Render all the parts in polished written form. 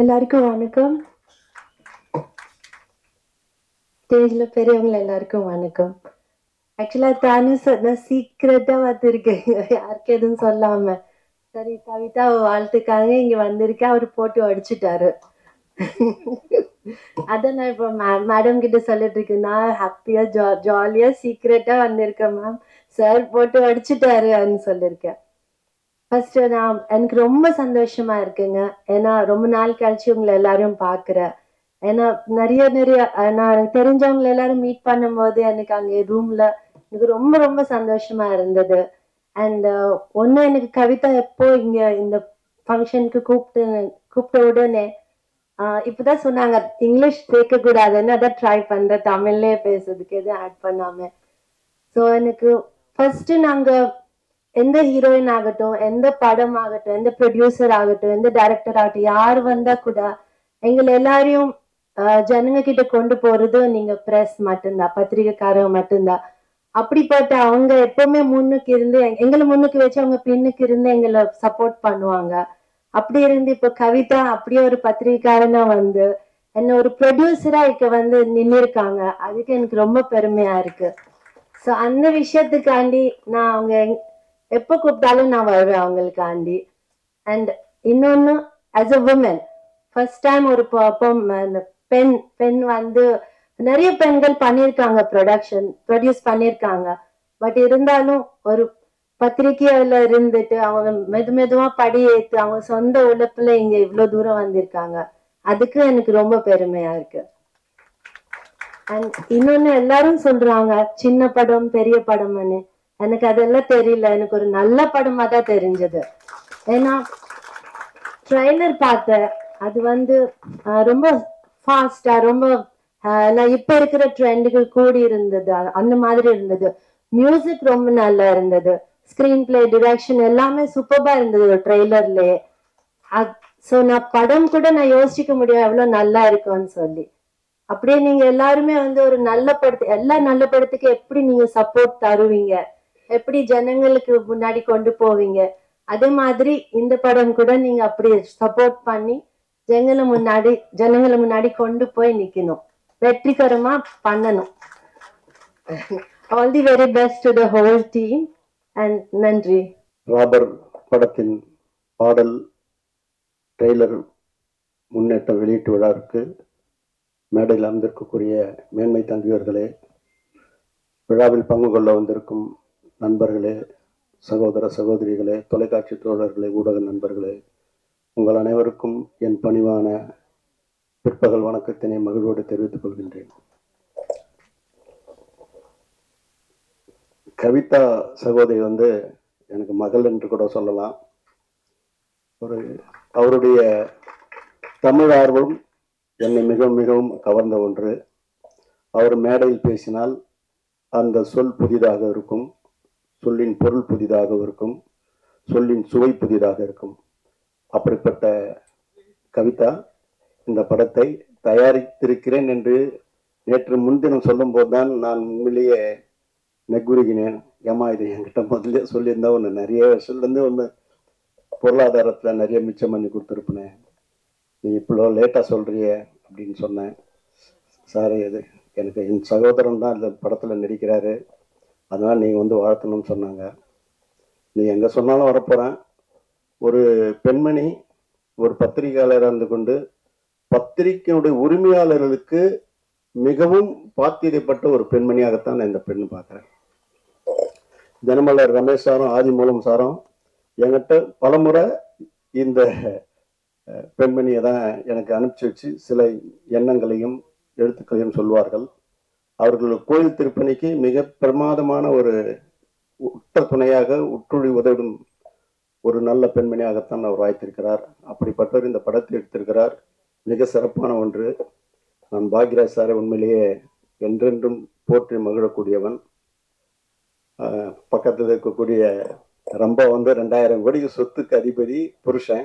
எல்லாருக்கும் வணக்கம். ஸ்டேஜ்ல பெரியவங்க எல்லாருக்கும் வணக்கம். ஆக்சுவலா தானு சொன்ன சீக்கிரட்டா வந்திருக்கேன், யாருக்கு எதுவும் சொல்லாம. சரி கவிதா வாழ்த்துக்காக இங்க வந்திருக்கேன், அவரு போட்டு அடிச்சுட்டாரு. அதான் நான் இப்போ மேடம் கிட்ட சொல்லிட்டு இருக்கேன், நான் ஹாப்பியா ஜாலியா சீக்கிரட்டா வந்திருக்கேன் மேம், சார் போட்டு அடிச்சுட்டாருன்னு சொல்லியிருக்கேன். ஃபர்ஸ்ட் எனக்கு ரொம்ப சந்தோஷமா இருக்குங்க. ஏன்னா ரொம்ப நாள் கழிச்சு உங்களை எல்லாரும் பாக்குறேன். ஏன்னா நிறைய நான் எனக்கு தெரிஞ்சவங்க எல்லாரும் மீட் பண்ணும்போது எனக்கு அங்கே ரூம்ல எனக்கு ரொம்ப ரொம்ப சந்தோஷமா இருந்தது. அண்ட் ஒன்னு எனக்கு கவிதா எப்போ இங்க இந்த ஃபங்க்ஷனுக்கு கூப்பிட்ட உடனே இப்பதான் சொன்னாங்க இங்கிலீஷ் சேர்க்க கூடாதுன்னு, அதான் ட்ரை பண்றேன் தமிழ்லயே பேசுறதுக்கு எதுவும் ஆட் பண்ணாம. ஸோ எனக்கு ஃபர்ஸ்ட் நாங்க எந்த ஹீரோயின் ஆகட்டும், எந்த படம் ஆகட்டும், எந்த ப்ரொடியூசர் ஆகட்டும், எந்த டைரக்டர் ஆகட்டும், யார் வந்தா கூட எங்களை எல்லாரையும் ஜனங்க கிட்ட கொண்டு போறது நீங்க பிரஸ் மட்டும்தான், பத்திரிகைக்காரங்க மட்டும்தான். அப்படிப்பட்ட அவங்க எப்பவுமே முன்னுக்கு இருந்து எங்களை முன்னுக்கு வச்சு அவங்க பின்னுக்கு இருந்து எங்களை சப்போர்ட் பண்ணுவாங்க. அப்படி இருந்து இப்ப கவிதா அப்படியே ஒரு பத்திரிகைக்காரனா வந்து என்ன ஒரு ப்ரொடியூசரா இங்க வந்து நின்று இருக்காங்க. அதுக்கு எனக்கு ரொம்ப பெருமையா இருக்கு. ஸோ அந்த விஷயத்துக்காண்டி நான் அவங்க எப்ப கூப்பிட்டாலும் நான் வருவேன் அவங்களுக்காண்டி. அண்ட் இன்னொன்னு, as a woman first time ஒரு பெண் பெண் வந்து நிறைய பெண்கள் பண்ணியிருக்காங்க, ப்ரொடியூஸ் பண்ணியிருக்காங்க. பட் இருந்தாலும் ஒரு பத்திரிகையில இருந்துட்டு அவங்க மெதுவா படி ஏத்து அவங்க சொந்த உழைப்புல இங்க இவ்வளவு தூரம் வந்திருக்காங்க. அதுக்கு எனக்கு ரொம்ப பெருமையா இருக்கு. அண்ட் இன்னொன்னு, எல்லாரும் சொல்றாங்க சின்ன படம் பெரிய படம்னு. எனக்கு அதெல்லாம் தெரியல, எனக்கு ஒரு நல்ல படமா தான் தெரிஞ்சது. ஏன்னா ட்ரெய்லர் பார்த்தேன், அது வந்து ரொம்ப ஃபாஸ்டா ரொம்ப நான் இப்ப இருக்கிற ட்ரெண்டுக்கு கூடி இருந்தது, அந்த மாதிரி இருந்தது. மியூசிக் ரொம்ப நல்லா இருந்தது, ஸ்கிரீன் பிளே டிரெக்ஷன் எல்லாமே சூப்பரா இருந்தது ட்ரெய்லர்லயே. ஸோ நான் படம் கூட நான் யோசிக்க முடியும் எவ்வளவு நல்லா இருக்கும்னு சொல்லி. அப்படியே நீங்க எல்லாருமே வந்து ஒரு நல்ல படத்து எல்லா நல்ல படத்துக்கு எப்படி நீங்க சப்போர்ட் தருவீங்க, எப்படி ஜனங்களுக்கு முன்னாடி கொண்டு போவீங்க, அதே மாதிரி இந்த படம் கூட நீங்க அப்படி சப்போர்ட் பண்ணி ஜனங்களை முன்னாடி கொண்டு போய் நிக்கணும், வெற்றிகரமா பண்ணணும். All the very best to the whole team and நன்றி. ராபர் படத்தின் பாடல் ட்ரெய்லர் முன்னேற்ற வெளியீட்டு விழாவிற்கு மேடையில் அமர்ந்திருக்கக்கூடிய மேன்மை தம்பியவர்களே, விழாவில் பங்கு கொள்ள வந்திருக்கும் நண்பர்களே, சகோதர சகோதரிகளே, தொலைக்காட்சி தோழர்களே, ஊடக நண்பர்களே, உங்கள் அனைவருக்கும் என் பணிவான பிற்பகல் வணக்கத்தினை மகிழ்வோடு தெரிவித்துக் கொள்கின்றேன். கவிதா சகோதரி வந்து எனக்கு மகள் என்று கூட சொல்லலாம். அவருடைய தமிழ் ஆர்வம் என்னை மிகவும் மிகவும் கவர்ந்த ஒன்று. அவர் மேடையில் பேசினால் அந்த சொல் புதிதாக இருக்கும், சொல்லின் பொருள் புதிதாக இருக்கும், சொல்லின் சுவை புதிதாக இருக்கும். அப்படிப்பட்ட கவிதா இந்த படத்தை தயாரித்திருக்கிறேன் என்று நேற்று முன்தினம் சொல்லும் போதுதான் நான் உண்மையிலேயே நெக்குருகினேன். ஏமா இது என்கிட்ட முதல்ல சொல்லியிருந்தா ஒன்று நிறைய வருஷத்துலேருந்து ஒன்று பொருளாதாரத்தில் நிறைய மிச்சம் பண்ணி கொடுத்துருப்பேன், நீ இவ்வளோ லேட்டாக சொல்கிறிய அப்படின்னு சொன்னேன். சார் இது எனக்கு என் சகோதரன் தான் இந்த படத்தில் நடிக்கிறாரு, அதனால் நீங்கள் வந்து வாழ்த்தணும்னு சொன்னாங்க. நீ எங்கே சொன்னாலும் வரப்போகிறேன். ஒரு பெண்மணி ஒரு பத்திரிகையாளராக இருந்து கொண்டு பத்திரிகையுடைய உரிமையாளர்களுக்கு மிகவும் பாத்தியப்பட்ட ஒரு பெண்மணியாகத்தான் நான் இந்த பெண்ணு பார்க்குறேன். தினமலர் ரமேஷ் சாரும் ஆதி மூலம் சாரும் என்கிட்ட பலமுறை இந்த பெண்மணியை தான் எனக்கு அனுப்பிச்சி வச்சு சில எண்ணங்களையும் எழுத்துக்களையும் சொல்வார்கள். அவர்கள் கோயில் திருப்பணிக்கு மிக பிரமாதமான ஒரு உற்ற துணையாக உற்றுழி உதவும் ஒரு நல்ல பெண்மணியாகத்தான் அவர் வாய்த்திருக்கிறார். அப்படிப்பட்டவர் இந்த படத்தை எடுத்திருக்கிறார், மிக சிறப்பான ஒன்று. நான் பாக்யராஜ் சாரை உண்மையிலேயே என்றென்றும் போற்றி மகிழக்கூடியவன். பக்கத்தில் இருக்கக்கூடிய ரம்பா வந்து 2000 கோடிக்கு சொத்துக்கு அதிபதி புருஷன்.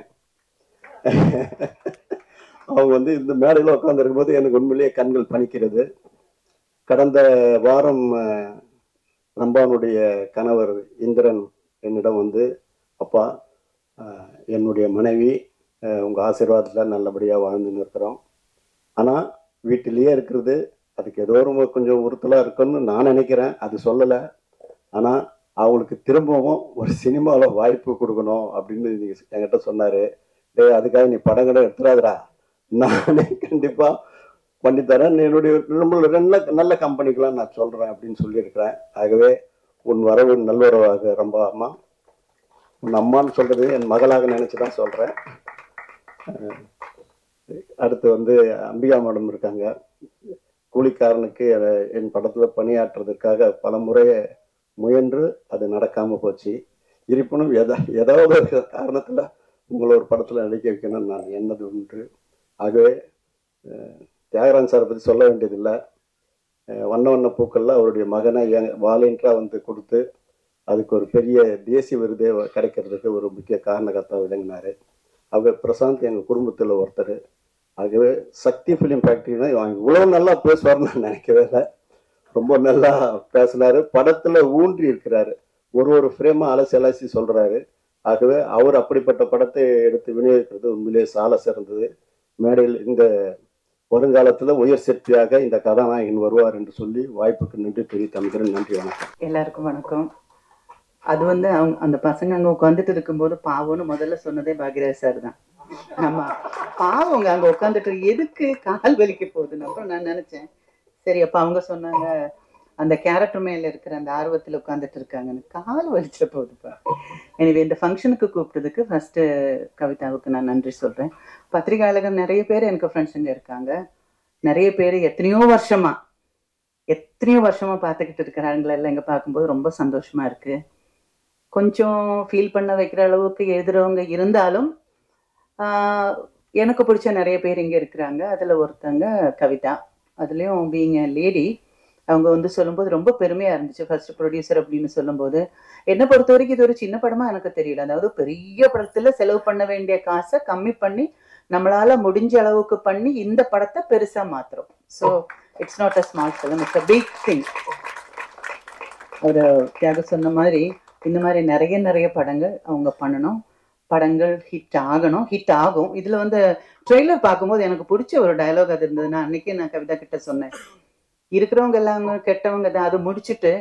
அவங்க வந்து இந்த மேடையில் உட்காந்துருக்கும் போது எனக்கு உண்மையிலேயே கண்கள் பணிக்கிறது. கடந்த வாரம் ரம்பானுடைய கணவர் இந்திரன் என்னிடம் வந்து, அப்பா என்னுடைய மனைவி உங்கள் ஆசீர்வாதத்தில் நல்லபடியாக வாழ்ந்துன்னு இருக்கிறோம். ஆனால் வீட்டிலேயே இருக்கிறது அதுக்கு ஏதோ ரொம்ப கொஞ்சம் உறுத்தலாக இருக்குன்னு நான் நினைக்கிறேன். அது சொல்லலை. ஆனால் அவங்களுக்கு திரும்பவும் ஒரு சினிமாவில் வாய்ப்பு கொடுக்கணும் அப்படின்னு நீங்கள் என்கிட்ட சொன்னார். அதுக்காக நீ படங்களை எடுத்துடாதடா, நானே கண்டிப்பாக பண்ணித்தரேன், என்னுடைய நல்ல நல்ல கம்பெனிக்கெலாம் நான் சொல்கிறேன் அப்படின்னு சொல்லியிருக்கிறேன். ஆகவே உன் வரவு நல்லுறவாக ரொம்ப அம்மா. உன் அம்மான்னு சொல்கிறது என் மகளாக நினச்சி தான் சொல்கிறேன். அடுத்து வந்து அம்பிகா மேடம் இருக்காங்க. கூலிக்காரனுக்கு என் படத்தில் பணியாற்றுறதுக்காக பல முறை முயன்று அது நடக்காமல் போச்சு. இருப்பினும் ஏதாவது ஒரு காரணத்தில் உங்களை ஒரு படத்தில் நடிக்க வைக்கணும்னு நான் எண்ணது உண்டு. ஆகவே தியாகராஜன் சாரை பற்றி சொல்ல வேண்டியதில்லை. வண்ண வண்ண பூக்கள்ல அவருடைய மகனை வாலண்டியராக வந்து கொடுத்து அதுக்கு ஒரு பெரிய தேசிய விருதே கிடைக்கிறதுக்கு ஒரு முக்கிய காரணகர்த்தா விளங்கினார். ஆகவே பிரசாந்த் எங்கள் குடும்பத்தில் ஒருத்தர். ஆகவே சக்தி ஃபிலிம் ஃபேக்ட்ரினா இவ்வளோ நல்லா பேசுவார்னு நான் நினைக்கவே இல்லை. ரொம்ப நல்லா பேசினாரு. படத்தில் ஊன்றி இருக்கிறாரு. ஒரு ஃப்ரேமாக அலசி சொல்கிறாரு. ஆகவே அவர் அப்படிப்பட்ட படத்தை எடுத்து விநியோகிக்கிறது உண்மையிலே சால சிறந்தது. மேடையில் இந்த வருங்காலத்தில் உயர் சக்தியாக இந்த கதாநாயகன் வருவார் என்று சொல்லி வாய்ப்புக்கு நன்றி தெரிவித்தமைக்கிறேன். நன்றி, வணக்கம். எல்லாருக்கும் வணக்கம். அது வந்து அவங்க அந்த பசங்க அங்கே உட்காந்துட்டு இருக்கும்போது பாவம்னு முதல்ல சொன்னதே பாக்யராஜ் சார் தான். ஆமா, பாவங்க அங்கே உட்காந்துட்டு எதுக்கு கால் வலிக்க போகுதுன்னு அப்புறம் நான் நினைச்சேன். சரி, அப்போ அவங்க சொன்னாங்க அந்த கேரக்டர் மேல இருக்கிற அந்த ஆர்வத்தில் உட்காந்துட்டு இருக்காங்கன்னு. கால் வலிச்ச போகுதுப்பா. எனவே இந்த ஃபங்க்ஷனுக்கு கூப்பிட்டதுக்கு ஃபர்ஸ்ட் கவிதாவுக்கு நான் நன்றி சொல்றேன். பத்திரிகையாளர்கள் நிறைய பேர் எனக்கு ஃப்ரெண்ட்ஸுங்க இருக்காங்க. நிறைய பேர் எத்தனையோ வருஷமா பார்த்துக்கிட்டு இருக்கிறாங்களெல்லாம் இங்கே பார்க்கும்போது ரொம்ப சந்தோஷமா இருக்கு. கொஞ்சம் ஃபீல் பண்ண வைக்கிற அளவுக்கு எழுதுறவங்க இருந்தாலும் எனக்கு பிடிச்ச நிறைய பேர் இங்கே இருக்கிறாங்க. அதில் ஒருத்தங்க கவிதா. அதுலேயும் பீயிங் எ லேடி, அவங்க வந்து சொல்லும்போது ரொம்ப பெருமையாக இருந்துச்சு. ஃபர்ஸ்ட் ப்ரொடியூசர் அப்படின்னு சொல்லும்போது என்னை பொறுத்த வரைக்கும் இது ஒரு சின்ன படமாக எனக்கு தெரியல. அதாவது பெரிய படத்தில் செலவு பண்ண வேண்டிய காசை கம்மி பண்ணி நம்மளால முடிஞ்ச அளவுக்கு பண்ணி இந்த படத்தை பெருசாக மாத்துறோம். So it's not a small film, it's a big thing. ஒரு தியாக சொன்ன மாதிரி இந்த மாதிரி நிறைய படங்கள் அவங்க பண்ணணும். படங்கள் ஹிட் ஆகும். இதுல வந்து ட்ரெய்லர் பார்க்கும்போது எனக்கு பிடிச்ச ஒரு டயலாக் அது இருந்ததுன்னா, அன்னைக்கே நான் கவிதா கிட்ட சொன்னேன், இருக்கிறவங்க எல்லாம் கெட்டவங்க தான், அது முடிச்சுட்டு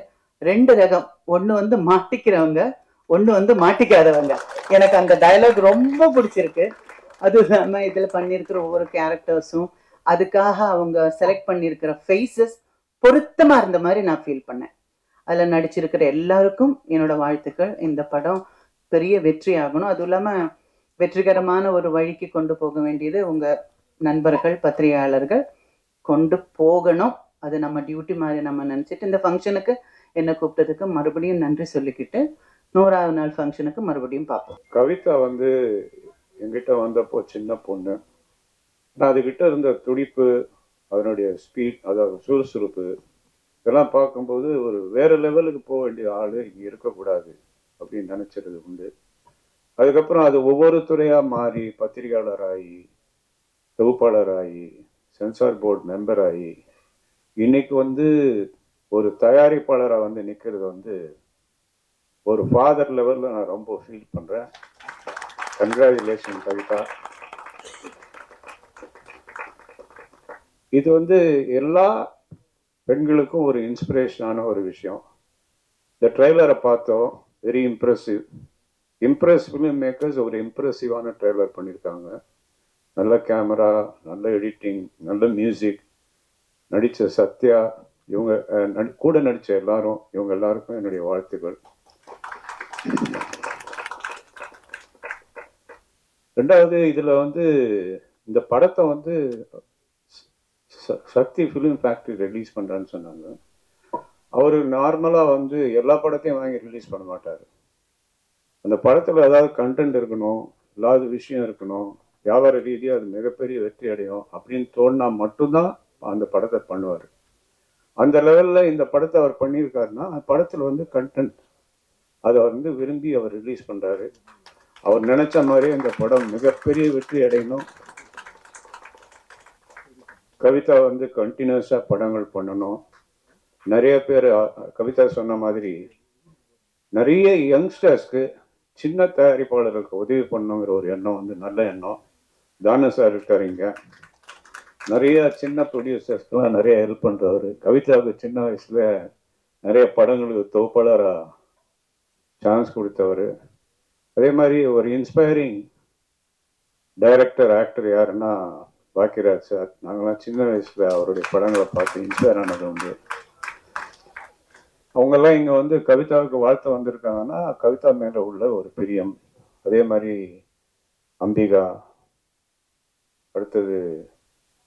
2 ரகம், ஒண்ணு வந்து மாட்டிக்கிறவங்க, ஒண்ணு வந்து மாட்டிக்காதவங்க. எனக்கு அந்த டயலாக் ரொம்ப பிடிச்சிருக்கு. அது இல்லாம இதுல பண்ணியிருக்கிற ஒவ்வொரு கேரக்டர்ஸும் அதுக்காக அவங்க செலக்ட் பண்ணியிருக்கிற ஃபேஸஸ் பொருத்தமா இருந்த மாதிரி நான் ஃபீல் பண்ணேன். அதுல நடிச்சிருக்கிற எல்லாருக்கும் என்னோட வாழ்த்துக்கள். இந்த படம் பெரிய வெற்றி ஆகணும். அதுவும் இல்லாம வெற்றிகரமான ஒரு வழிக்கு கொண்டு போக வேண்டியது உங்க நண்பர்கள் பத்திரிகையாளர்கள் கொண்டு போகணும். அது நம்ம டியூட்டி மாதிரி நம்ம நினைச்சிட்டு இந்த ஃபங்க்ஷனுக்கு என்ன கூப்பிட்டதுக்கு மறுபடியும் நன்றி சொல்லிக்கிட்டு 100வது நாள் ஃபங்க்ஷனுக்கு மறுபடியும் பார்ப்போம். கவிதா வந்து எங்கிட்ட வந்தப்போ சின்ன பொண்ணு. நான் அதுகிட்ட இருந்த துடிப்பு, அதனுடைய ஸ்பீட், அதாவது சுறுசுறுப்பு, இதெல்லாம் பார்க்கும்போது ஒரு வேற லெவலுக்கு போக வேண்டிய ஆள் இங்கே இருக்கக்கூடாது அப்படின்னு நினைச்சிருது உண்டு. அதுக்கப்புறம் அது ஒவ்வொரு துறையாக மாறி பத்திரிகையாளராகி, தொகுப்பாளராகி, சென்சார் போர்டு மெம்பர் ஆகி, இன்னைக்கு வந்து ஒரு தயாரிப்பாளராக வந்து நிற்கிறது வந்து ஒரு ஃபாதர் லெவலில் நான் ரொம்ப ஃபீல் பண்ணுறேன். கங்க்ராச்சுலேஷன் கவிதா. இது வந்து எல்லா பெண்களுக்கும் ஒரு இன்ஸ்பிரேஷனான ஒரு விஷயம். இந்த ட்ரெய்லரை பார்த்தோம், வெரி இம்ப்ரெசிவ். ஃபிலிம் மேக்கர்ஸ் ஒரு இம்ப்ரெசிவான ட்ரெய்லர் பண்ணியிருக்காங்க. நல்ல கேமரா, நல்ல எடிட்டிங், நல்ல மியூசிக், நடித்த சத்யா, இவங்க கூட நடித்த எல்லாரும், இவங்க எல்லாருக்கும் என்னுடைய வாழ்த்துக்கள். ரெண்டாவது, இதில் வந்து இந்த படத்தை வந்து சக்தி ஃபிலிம் ஃபேக்ட்ரி ரிலீஸ் பண்ணுறான்னு சொன்னாங்க. அவர் நார்மலாக வந்து எல்லா படத்தையும் வாங்கி ரிலீஸ் பண்ண மாட்டார். அந்த படத்தில் ஏதாவது கண்டென்ட் இருக்கணும், ஏதாவது விஷயம் இருக்கணும், வியாபார ரீதியாக அது மிகப்பெரிய வெற்றி அடையும் அப்படின்னு தோணுனா மட்டும்தான் அந்த படத்தை பண்ணுவார். அந்த லெவலில் இந்த படத்தை அவர் பண்ணியிருக்காருன்னா படத்தில் வந்து கண்டென்ட் அதை வந்து விரும்பி அவர் ரிலீஸ் பண்ணுறாரு. அவர் நினைச்ச மாதிரி அந்த படம் மிகப்பெரிய வெற்றி அடையணும். கவிதா வந்து கண்டினியூஸாக படங்கள் பண்ணணும். நிறைய பேர் கவிதா சொன்ன மாதிரி நிறைய யங்ஸ்டர்ஸ்க்கு, சின்ன தயாரிப்பாளர்களுக்கு உதவி பண்ணணுங்கிற ஒரு எண்ணம் வந்து நல்ல எண்ணம். தானு சார் இருக்காரு இங்கே. நிறைய சின்ன ப்ரொடியூசர்ஸ்க்கெலாம் நிறைய ஹெல்ப் பண்ணுறவர். கவிதாவுக்கு சின்ன வயசில் நிறைய படங்களுக்கு தொகுப்பாளராக சான்ஸ் கொடுத்தவர். அதே மாதிரி ஒரு இன்ஸ்பைரிங் டைரக்டர் ஆக்டர் யாருன்னா பாக்கியராஜ் சார். நாங்களாம் சின்ன வயசில் அவருடைய படங்களை பார்த்து இன்ஸ்பயர் ஆனது உண்டு. அவங்கெல்லாம் இங்கே வந்து கவிதாவுக்கு வாழ்த்து வந்திருக்காங்கன்னா கவிதா மேலே உள்ள ஒரு பிரியம். அதே மாதிரி அம்பிகா, அடுத்தது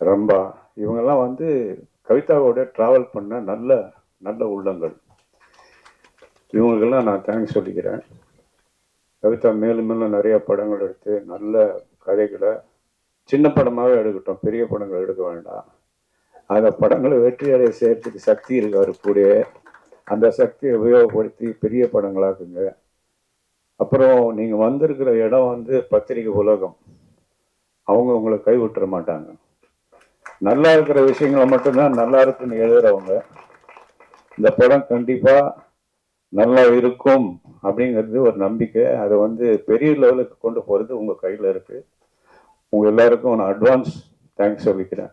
ரம்பா, இவங்கெல்லாம் வந்து கவிதாவோட ட்ராவல் பண்ண நல்ல நல்ல உள்ளங்கள். இவங்களுக்கெல்லாம் நான் தேங்க்ஸ் சொல்லிக்கிறேன். கவிதா மேலும் மேலும் நிறைய படங்கள் எடுத்து நல்ல கதைகளை சின்ன படமாகவே எடுக்கட்டும், பெரிய படங்கள் எடுக்க வேண்டாம். அந்த படங்களை வெற்றி அடைய செய்யறதுக்கு சக்தி இருக்காரு கூட. அந்த சக்தியை உபயோகப்படுத்தி பெரிய படங்களாக்குங்க. அப்புறம் நீங்கள் வந்திருக்கிற இடம் வந்து பத்திரிகை உலகம். அவங்க உங்களை கைவிட்டுற மாட்டாங்க. நல்லா இருக்கிற விஷயங்களை மட்டும்தான் நல்லா இருக்குன்னு எழுதுறவங்க. இந்த படம் கண்டிப்பாக நல்லா இருக்கும் அப்படிங்கிறது ஒரு நம்பிக்கை. அதை வந்து பெரிய லெவலுக்கு கொண்டு போகிறது உங்கள் கையில் இருக்குது. உங்கள் எல்லாருக்கும் நான் அட்வான்ஸ் தேங்க்ஸ் சொல்லிக்கிறேன்.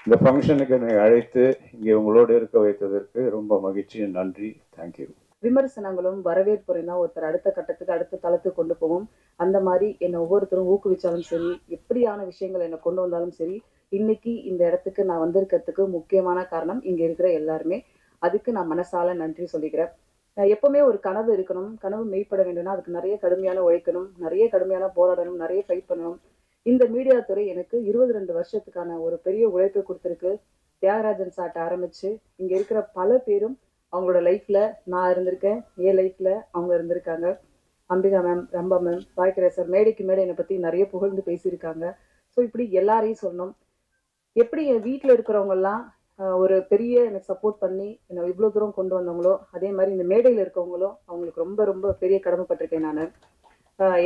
இந்த ஃபங்க்ஷனுக்கு என்னை அழைத்து இங்கே உங்களோடு இருக்க வைத்ததற்கு ரொம்ப மகிழ்ச்சி, நன்றி, தேங்க்யூ. விமர்சனங்களும் வரவேற்புரையும் தான் ஒருத்தர் அடுத்த கட்டத்துக்கு அடுத்த தளத்துக்கு கொண்டு போவோம். அந்த மாதிரி என்னை ஒவ்வொருத்தரும் ஊக்குவிச்சாலும் சரி, எப்படியான விஷயங்கள் என்னை கொண்டு வந்தாலும் சரி, இன்னைக்கு இந்த இடத்துக்கு நான் வந்திருக்கிறதுக்கு முக்கியமான காரணம் இங்கே இருக்கிற எல்லாருமே. அதுக்கு நான் மனசால நன்றி சொல்லிக்கிறேன். எப்பவுமே ஒரு கனவு இருக்கணும், கனவு மெய்ப்பட வேண்டும்னா அதுக்கு நிறைய கடுமையான உழைக்கணும், நிறைய கடுமையான போராடணும், நிறைய ஃபைட் பண்ணணும். இந்த மீடியா துறை எனக்கு 22 வருஷத்துக்கான ஒரு பெரிய உழைப்பை கொடுத்துருக்கு. தியாகராஜன் சார்ட்ட ஆரம்பிச்சு இங்க இருக்கிற பல பேரும் அவங்களோட லைஃப்ல நான் இருந்திருக்கேன், என் லைஃப்ல அவங்க இருந்திருக்காங்க. Ambika ma'am, Rambha ma'am, Bhagyaraj sir மேடைக்கு மேடை என்னை பத்தி நிறைய புகழ்ந்து பேசியிருக்காங்க. ஸோ இப்படி எல்லாரையும் சொல்லணும். எப்படி என் வீட்டில் இருக்கிறவங்க எல்லாம் ஒரு பெரிய எனக்கு சப்போர்ட் பண்ணி என்னை இவ்வளோ தூரம் கொண்டு வந்தவங்களோ, அதே மாதிரி இந்த மேடையில் இருக்கவங்களும் அவங்களுக்கு ரொம்ப ரொம்ப பெரிய கடமைப்பட்டிருக்கேன் நான்.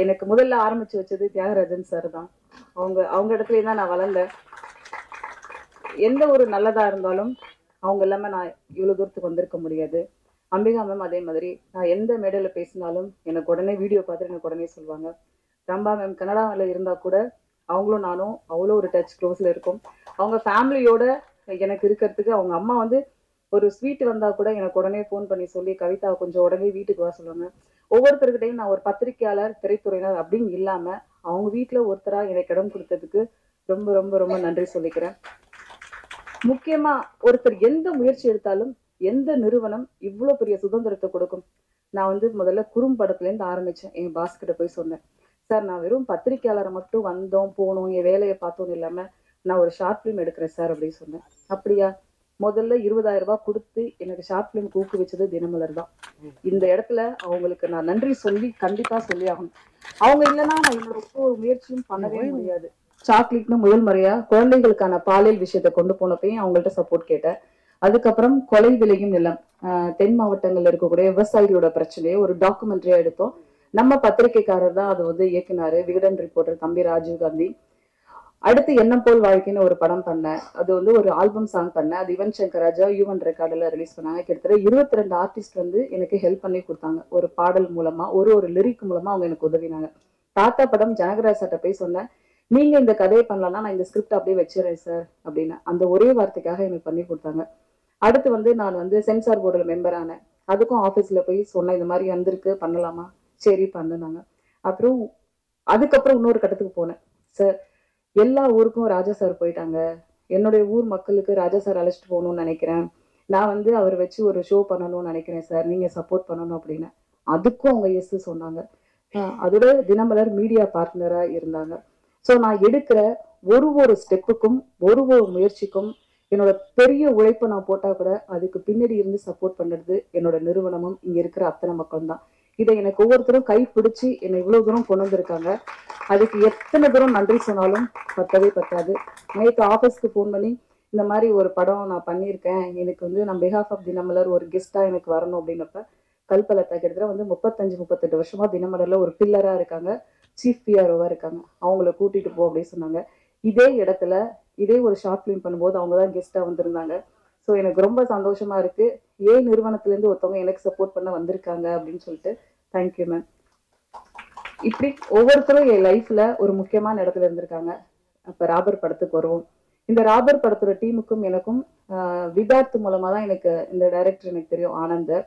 எனக்கு முதல்ல ஆரம்பிச்சு வச்சது தியாகராஜன் சார் தான். அவங்க இடத்துல தான் நான் வளர்ந்தேன். எந்த ஒரு நல்லதா இருந்தாலும் அவங்க இல்லாம நான் இவ்வளவு தூரத்துக்கு வந்திருக்க முடியாது. அம்பிகா மேம் அதே மாதிரி நான் எந்த மேடையில பேசினாலும் எனக்கு உடனே வீடியோ பார்த்துட்டு எனக்கு உடனே சொல்லுவாங்க. ரம்பா மேம் கனடாவில் இருந்தா கூட அவங்களும் நானும் அவ்வளோ ஒரு டச் க்ளோஸ்ல இருக்கும். அவங்க ஃபேமிலியோட எனக்கு இருக்கிறதுக்கு அவங்க அம்மா வந்து ஒரு ஸ்வீட் வந்தா கூட எனக்கு உடனே ஃபோன் பண்ணி சொல்லி கவிதா கொஞ்சம் உடனே வீட்டுக்கு வர சொல்லுவாங்க. ஒவ்வொருத்தருக்கிட்டையும் நான் ஒரு பத்திரிகையாளர், திரைத்துறையினர் அப்படின்னு இல்லாம அவங்க வீட்டுல ஒருத்தரா எனக்கு இடம் கொடுத்ததுக்கு ரொம்ப ரொம்ப ரொம்ப நன்றி சொல்லிக்கிறேன். முக்கியமா ஒருத்தர் எந்த முயற்சி எடுத்தாலும், எந்த நிறுவனம் இவ்வளவு பெரிய சுதந்திரத்தை கொடுக்கும். நான் வந்து முதல்ல குறும்படத்துல இருந்து ஆரம்பிச்சேன். என் பாஸ் கிட்ட போய் சொன்னேன், சார் நான் வெறும் பத்திரிகையாளரை மட்டும் வந்தோம் போனோம் என் வேலையை பார்த்தோம் இல்லாம நான் ஒரு ஷார்ட் பிலிம் எடுக்கிறேன் சார் அப்படின்னு சொன்னேன். அப்படியா, முதல்ல 20,000 ரூபாய் கொடுத்து எனக்கு ஷார்ட் பிலிம் ஊக்குவிச்சது தினமலர் தான். இந்த இடத்துல அவங்களுக்கு நான் நன்றி சொல்லி கண்டிப்பா சொல்லி ஆகணும். அவங்க இல்லைன்னா நான் என்னோட ஒவ்வொரு முயற்சியும் பண்ணவே முடியாது. சாக்லேட்னு முதல் முறையா குழந்தைகளுக்கான பாலியல் விஷயத்தை கொண்டு போனப்பையும் அவங்கள்ட்ட சப்போர்ட் கேட்டேன். அதுக்கப்புறம் கொலை விளையும் நிலம், தென் மாவட்டங்கள்ல இருக்கக்கூடிய விவசாயிகளோட பிரச்சனையை ஒரு டாக்குமெண்ட்ரியா எடுத்தோம். நம்ம பத்திரிகைக்காரர் தான் அது வந்து இயக்குனாரு, விகடன் ரிப்போர்ட்டர் தம்பி ராஜீவ் காந்தி. அடுத்து எண்ணம் போல் வாழ்க்கைன்னு ஒரு படம் பண்ணேன். அது வந்து ஒரு ஆல்பம் சாங் பண்ணேன். அது யுவன் சங்கர் ராஜா யுவன் ரெக்கார்டில் ரிலீஸ் பண்ணாங்க. கிட்டத்தட்ட 22 ஆர்டிஸ்ட் வந்து எனக்கு ஹெல்ப் பண்ணி கொடுத்தாங்க. ஒரு பாடல் மூலமா, ஒரு லிரிக் மூலமா அவங்க எனக்கு உதவினாங்க. தாத்தா படம் ஜனகராஜ் சார்ட்ட போய் சொன்னேன், நீங்க இந்த கதையை பண்ணலாம்னா நான் இந்த ஸ்கிரிப்ட் அப்படியே வச்சிடறேன் சார் அப்படின்னு. அந்த ஒரே வார்த்தைக்காக எனக்கு பண்ணி கொடுத்தாங்க. அடுத்து வந்து நான் வந்து சென்சார் போர்டில் மெம்பர் ஆனேன். அதுக்கும் ஆஃபீஸ்ல போய் சொன்னேன், இந்த மாதிரி வந்திருக்கு பண்ணலாமா, சரி பண்ணுனாங்க. அப்புறம் அதுக்கப்புறம் இன்னொரு கட்டத்துக்கு போனேன். சார் எல்லா ஊருக்கும் ராஜா சார் போயிட்டாங்க, என்னுடைய ஊர் மக்களுக்கு ராஜா சார் அழைச்சிட்டு போகணும்னு நினைக்கிறேன், நான் வந்து அவர் வச்சு ஒரு ஷோ பண்ணணும்னு நினைக்கிறேன் சார், நீங்க சப்போர்ட் பண்ணணும் அப்படின்னு. அதுக்கும் அவங்க எஸ் சொன்னாங்க. அதோட தினமலர் மீடியா பார்ட்னரா இருந்தாங்க. ஸோ நான் எடுக்கிற ஒரு ஸ்டெப்புக்கும் ஒரு முயற்சிக்கும் என்னோட பெரிய உழைப்பை நான் போட்டா கூட அதுக்கு பின்னாடி இருந்து சப்போர்ட் பண்ணுறது என்னோட நிறுவனமும் இங்க இருக்கிற அத்தனை மக்களும் தான். இதை எனக்கு ஒவ்வொருத்தரும் கை பிடிச்சி என்னை இவ்வளவு தூரம் கொண்டு வந்திருக்காங்க. அதுக்கு எத்தனை தூரம் நன்றி சொன்னாலும் பத்தவே பத்தாது. நேற்று ஆஃபீஸ்க்கு ஃபோன் பண்ணி இந்த மாதிரி ஒரு படம் நான் பண்ணியிருக்கேன், எனக்கு வந்து நான் பிஹாஃப் ஆஃப் தினமலர் ஒரு கெஸ்டா எனக்கு வரணும் அப்படின்னப்ப கல்பலத்தா கிட்டத்தட்ட வந்து 35-38 வருஷமா தினமலர்ல ஒரு பில்லரா இருக்காங்க, சீஃப் பிஆர்ஓவா இருக்காங்க, அவங்கள கூட்டிட்டு போ அப்படின்னு சொன்னாங்க. இதே இடத்துல இதே ஒரு ஷார்ட் ஃபிலிம் பண்ணும்போது அவங்க தான் கெஸ்டா வந்திருந்தாங்க. ஸோ எனக்கு ரொம்ப சந்தோஷமா இருக்கு. நிறுவனத்துல இருந்து ஒருத்தவங்க எனக்கு சப்போர்ட் பண்ண வந்திருக்காங்க அப்படின்னு சொல்லிட்டு. Thank you ma'am. இப்படி ஒவ்வொருத்தரும் என் லைஃப்ல ஒரு முக்கியமான இடத்துல இருந்திருக்காங்க. அப்ப ராபர் படத்துக்கு வருவோம். இந்த ராபர் படத்தோட டீமுக்கும் எனக்கும் விதார்த் மூலமா தான் எனக்கு இந்த டைரக்டர் எனக்கு தெரியும். ஆனந்தர்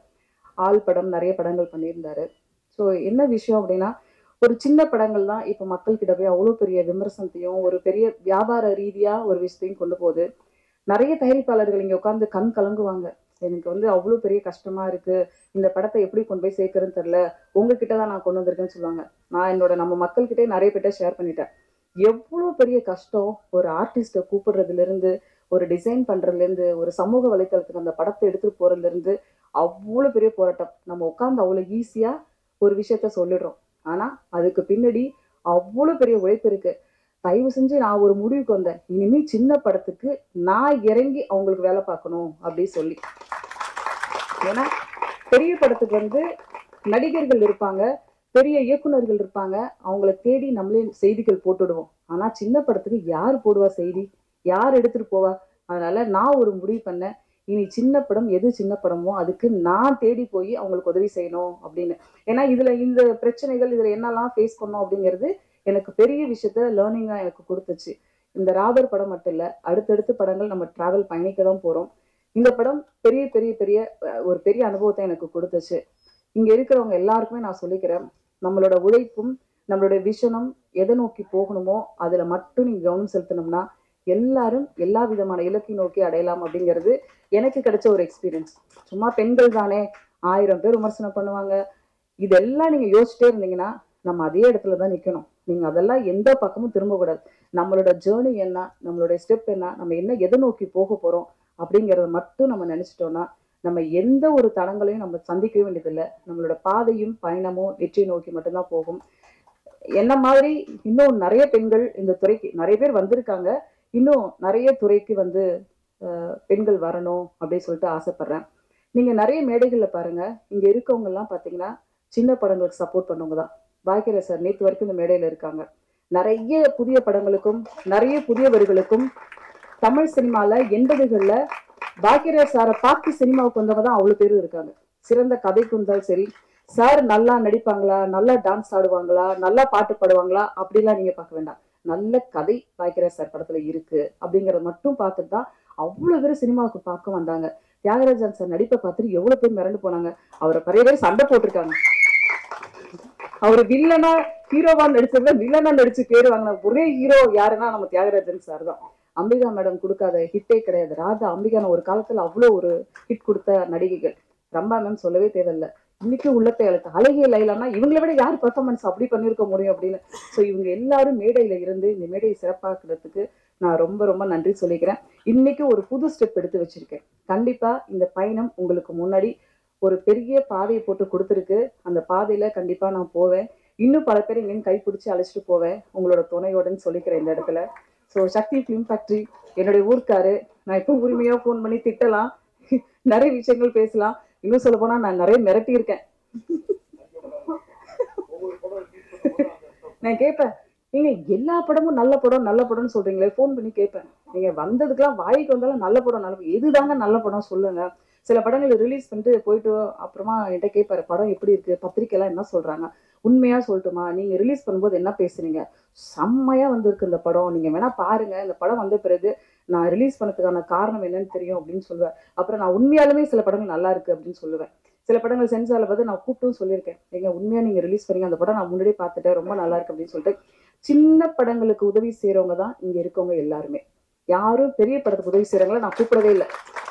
ஆள் படம் நிறைய படங்கள் பண்ணியிருந்தாரு. ஸோ என்ன விஷயம் அப்படின்னா, ஒரு சின்ன படங்கள் தான் இப்போ மக்கள் கிட்ட போய் அவ்வளோ பெரிய விமர்சனத்தையும் ஒரு பெரிய வியாபார ரீதியா ஒரு விஷயத்தையும் கொண்டு போகுது. நிறைய தயாரிப்பாளர்கள் இங்க உட்காந்து கண் கலங்குவாங்க. எனக்கு வந்து அவ்வளோ பெரிய கஷ்டமா இருக்கு, இந்த படத்தை எப்படி கொண்டு போய் சேர்க்கறதுன்னு தெரியல, உங்ககிட்ட தான் நான் கொண்டு வந்திருக்கேன்னு சொல்லுவாங்க. நான் என்னோட நம்ம மக்கள்கிட்டே நிறைய பேர்ட்ட ஷேர் பண்ணிட்டேன். எவ்வளோ பெரிய கஷ்டம் ஒரு ஆர்டிஸ்ட்டை கூப்பிடுறதுல இருந்து, ஒரு டிசைன் பண்றதுல இருந்து, ஒரு சமூக வலைத்தளத்துக்கு அந்த படத்தை எடுத்துட்டு போறதுல இருந்து அவ்வளோ பெரிய போராட்டம். நம்ம உட்காந்து அவ்வளோ ஈஸியா ஒரு விஷயத்த சொல்லிடுறோம். ஆனா அதுக்கு பின்னாடி அவ்வளோ பெரிய உழைப்பு இருக்கு. தயவு செஞ்சு நான் ஒரு முடிவுக்கு வந்தேன், இனிமே சின்ன படத்துக்கு நான் இறங்கி அவங்களுக்கு வேலை பார்க்கணும் அப்படின்னு சொல்லி. ஏன்னா பெரிய படத்துக்கு வந்து நடிகர்கள் இருப்பாங்க, பெரிய இயக்குனர்கள் இருப்பாங்க, அவங்கள தேடி நம்மளே செய்திகள் போட்டுடுவோம். ஆனா சின்ன படத்துக்கு யார் போடுவா செய்தி, யார் எடுத்துட்டு போவா? அதனால நான் ஒரு முடிவு பண்ணேன், இனி சின்ன படம் எது சின்ன படமோ அதுக்கு நான் தேடி போய் அவங்களுக்கு உதவி செய்யணும் அப்படின்னு. ஏன்னா இதுல இந்த பிரச்சனைகள் இதுல என்னெல்லாம் ஃபேஸ் பண்ணோம் அப்படிங்கிறது எனக்கு பெரிய விஷயத்த லேர்னிங்கா எனக்கு கொடுத்துச்சு. இந்த ராபர் படம் மட்டும் இல்ல, அடுத்தடுத்த படங்கள் நம்ம டிராவல் பயணிக்க தான் போறோம். இந்த படம் பெரிய பெரிய பெரிய ஒரு பெரிய அனுபவத்தை எனக்கு கொடுத்துச்சு. இங்க இருக்கிறவங்க எல்லாருக்குமே நான் சொல்லிக்கிறேன், நம்மளோட உழைப்பும் நம்மளோட விஷனும் எதை நோக்கி போகணுமோ அதுல மட்டும் நீங்க கவனம் செலுத்தணும்னா எல்லாரும் எல்லா விதமான இலக்கை நோக்கி அடையலாம் அப்படிங்கிறது எனக்கு கிடைச்ச ஒரு எக்ஸ்பீரியன்ஸ். சும்மா பெண்கள் தானே 1000 பேர் விமர்சனம் பண்ணுவாங்க, இதெல்லாம் நீங்க யோசிச்சுட்டே இருந்தீங்கன்னா நம்ம அதே இடத்துல தான் நிக்கணும். நீங்க அதெல்லாம் எந்த பக்கமும் திரும்பக்கூடாது. நம்மளோட ஜேர்னி என்ன, நம்மளோட ஸ்டெப் என்ன, நம்ம என்ன எதை நோக்கி போக போறோம் அப்படிங்கிறத மட்டும் நம்ம நினைச்சிட்டோம்னா நம்ம எந்த ஒரு தடங்களையும் நம்ம சந்திக்கவே வேண்டியதில்லை. நம்மளோட பாதையும் பயணமும் வெற்றியை நோக்கி மட்டும்தான் போகும். என்ன மாதிரி இன்னும் நிறைய பெண்கள் இந்த துறைக்கு நிறைய பேர் வந்திருக்காங்க, இன்னும் நிறைய துறைக்கு வந்து பெண்கள் வரணும் அப்படின்னு சொல்லிட்டு ஆசைப்படுறேன். நீங்க நிறைய மேடைகள்ல பாருங்க, இங்க இருக்கவங்க எல்லாம் பாத்தீங்கன்னா சின்ன படங்களுக்கு சப்போர்ட் பண்ணவங்க தான். பாக்கியராஜ் சார் நேற்று வரைக்கும் இந்த மேடையில இருக்காங்க. நிறைய புதிய படங்களுக்கும் நிறைய புதியவர்களுக்கும் தமிழ் சினிமால 80கள்ல பாக்கியராஜ் சாரை பார்த்து சினிமாவுக்கு வந்தவங்க தான் அவ்வளவு பேரும் இருக்காங்க. சிறந்த கதைக்கு இருந்தாலும் சரி, சார் நல்லா நடிப்பாங்களா, நல்லா டான்ஸ் ஆடுவாங்களா, நல்லா பாட்டு பாடுவாங்களா அப்படிலாம் நீங்க பார்க்க வேண்டாம். நல்ல கதை பாக்கியராஜ் சார் படத்துல இருக்கு அப்படிங்கறத மட்டும் பார்த்துட்டு தான் அவ்வளவு பேர் சினிமாவுக்கு பார்க்க வந்தாங்க. தியாகராஜன் சார் நடிப்பை பார்த்துட்டு எவ்வளவு பேர் மிரண்டு போனாங்க. அவரை நிறைய பேர் சண்டை போட்டிருக்காங்க. அவரு வில்லனா ஹீரோவா நடிச்சதுல வில்லனா நடிச்சு பேரு வாங்கின ஒரே ஹீரோ யாருன்னா நம்ம தியாகராஜன் சார் தான். அம்பிகா மேடம் கொடுக்காத ஹிட்டே கிடையாது. ராதா அம்பிகான ஒரு காலத்துல அவ்வளோ ஒரு ஹிட் கொடுத்த நடிகைகள். ரம்பா மேம் சொல்லவே தேவையில்லை. இன்னைக்கு உள்ளத்தை அழுத்த அழகிய லைலானா இவங்களை விட யார் பெர்ஃபார்மன்ஸ் அப்படி பண்ணிருக்க முடியும் அப்படின்னு. ஸோ இவங்க எல்லாரும் மேடையில இருந்து இந்த மேடையை சிறப்பாக்குறதுக்கு நான் ரொம்ப ரொம்ப நன்றி சொல்லிக்கிறேன். இன்னைக்கு ஒரு புது ஸ்டெப் எடுத்து வச்சிருக்கேன். கண்டிப்பா இந்த பயணம் உங்களுக்கு முன்னாடி ஒரு பெரிய பாதையை போட்டு கொடுத்துருக்கு. அந்த பாதையில கண்டிப்பா நான் போவேன். இன்னும் பல பேர் எங்கேயும் கைப்பிடிச்சு அழைச்சிட்டு போவேன் உங்களோட துணையோடன்னு சொல்லிக்கிறேன் இந்த இடத்துல. ஸோ சக்தி ஃபிலிம் ஃபேக்டரி என்னுடைய ஊர்க்காரு. நான் இப்போ உரிமையா ஃபோன் பண்ணி திட்டலாம், நிறைய விஷயங்கள் பேசலாம். இன்னும் சொல்ல போனா நான் நிறைய மிரட்டி இருக்கேன். நான் கேட்பேன், நீங்க எல்லா படமும் நல்ல படம் நல்ல படம்னு சொல்றீங்களே, ஃபோன் பண்ணி கேட்பேன். நீங்க வந்ததுக்கெல்லாம் வாய்க்கு வந்தாலும் நல்ல படம் நல்ல படம் எதுதாங்க நல்ல படம் சொல்லுங்க. சில படங்களை ரிலீஸ் பண்ணிட்டு போயிட்டு அப்புறமா என்கிட்ட கேட்பாரு, படம் எப்படி இருக்கு, பத்திரிக்கைலாம் என்ன சொல்றாங்க, உண்மையா சொல்லட்டுமா, நீங்க ரிலீஸ் பண்ணும்போது என்ன பேசுறீங்க, செம்மையா வந்திருக்கு இந்த படம், நீங்க வேணா பாருங்க, இந்த படம் வந்த பிறகு நான் ரிலீஸ் பண்ணதுக்கான காரணம் என்னன்னு தெரியும் அப்படின்னு சொல்லுவேன். அப்புறம் நான் உண்மையாலுமே சில படங்கள் நல்லா இருக்கு அப்படின்னு சொல்லுவேன். சில படங்கள் சென்சார்ல பார்த்து நான் கூப்பிட்டும் சொல்லியிருக்கேன், எங்க உண்மையா நீங்க ரிலீஸ் பண்ணீங்க, அந்த படம் நான் முன்னாடியே பார்த்துட்டேன், ரொம்ப நல்லா இருக்கு அப்படின்னு சொல்லிட்டு. சின்ன படங்களுக்கு உதவி செய்யறவங்க தான் இங்க இருக்கவங்க எல்லாருமே. யாரும் பெரிய படத்துக்கு உதவி செய்யறவங்கள நான் கூப்பிடவே இல்லை.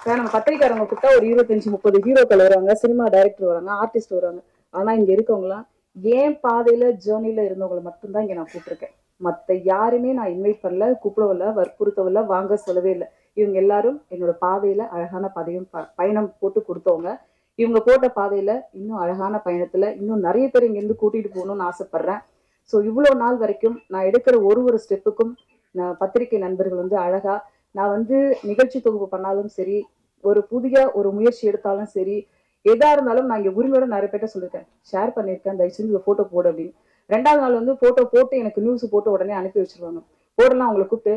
நம்ம பத்திரிக்காரங்க கூப்பிட்டா ஒரு 25-30 ஹீரோக்கள் வருவாங்க, சினிமா டைரக்டர் வராங்க, ஆர்டிஸ்ட் வருவாங்க. ஆனா இங்க இருக்கவங்களாம் ஏன் பாதையில ஜேர்னில இருந்தவங்களை மட்டும்தான் இங்க நான் கூப்பிட்டுருக்கேன். மற்ற யாருமே நான் இன்வைட் பண்ணல, கூப்பிடவில்லை, வற்புறுத்தவில்லை, வாங்க சொல்லவே இல்லை. இவங்க எல்லாரும் என்னோட பாதையில அழகான பாதையும் பயணம் போட்டு கொடுத்தவங்க. இவங்க போட்ட பாதையில இன்னும் அழகான பயணத்துல இன்னும் நிறைய பேர் இங்க இருந்து கூட்டிட்டு போகணும்னு ஆசைப்படுறேன். ஸோ இவ்வளவு நாள் வரைக்கும் நான் எடுக்கிற ஒரு ஸ்டெப்புக்கும் நான் பத்திரிகை நண்பர்கள் வந்து அழகா, நான் வந்து நிகழ்ச்சி தொகுப்பு பண்ணாலும் சரி, ஒரு புதிய ஒரு முயற்சி எடுத்தாலும் சரி, எதா இருந்தாலும் நான் இங்க உரிமையோட நிறைய பேர்ட்ட சொல்லியிருக்கேன், ஷேர் பண்ணியிருக்கேன், தயவு செஞ்சு இந்த போட்டோ போடு அப்படின்னு. 2வது நாள் வந்து போட்டோ போட்டு எனக்கு நியூஸ் போட்டு உடனே அனுப்பி வச்சிருவாங்க. போடலாம் அவங்களை கூப்பிட்டு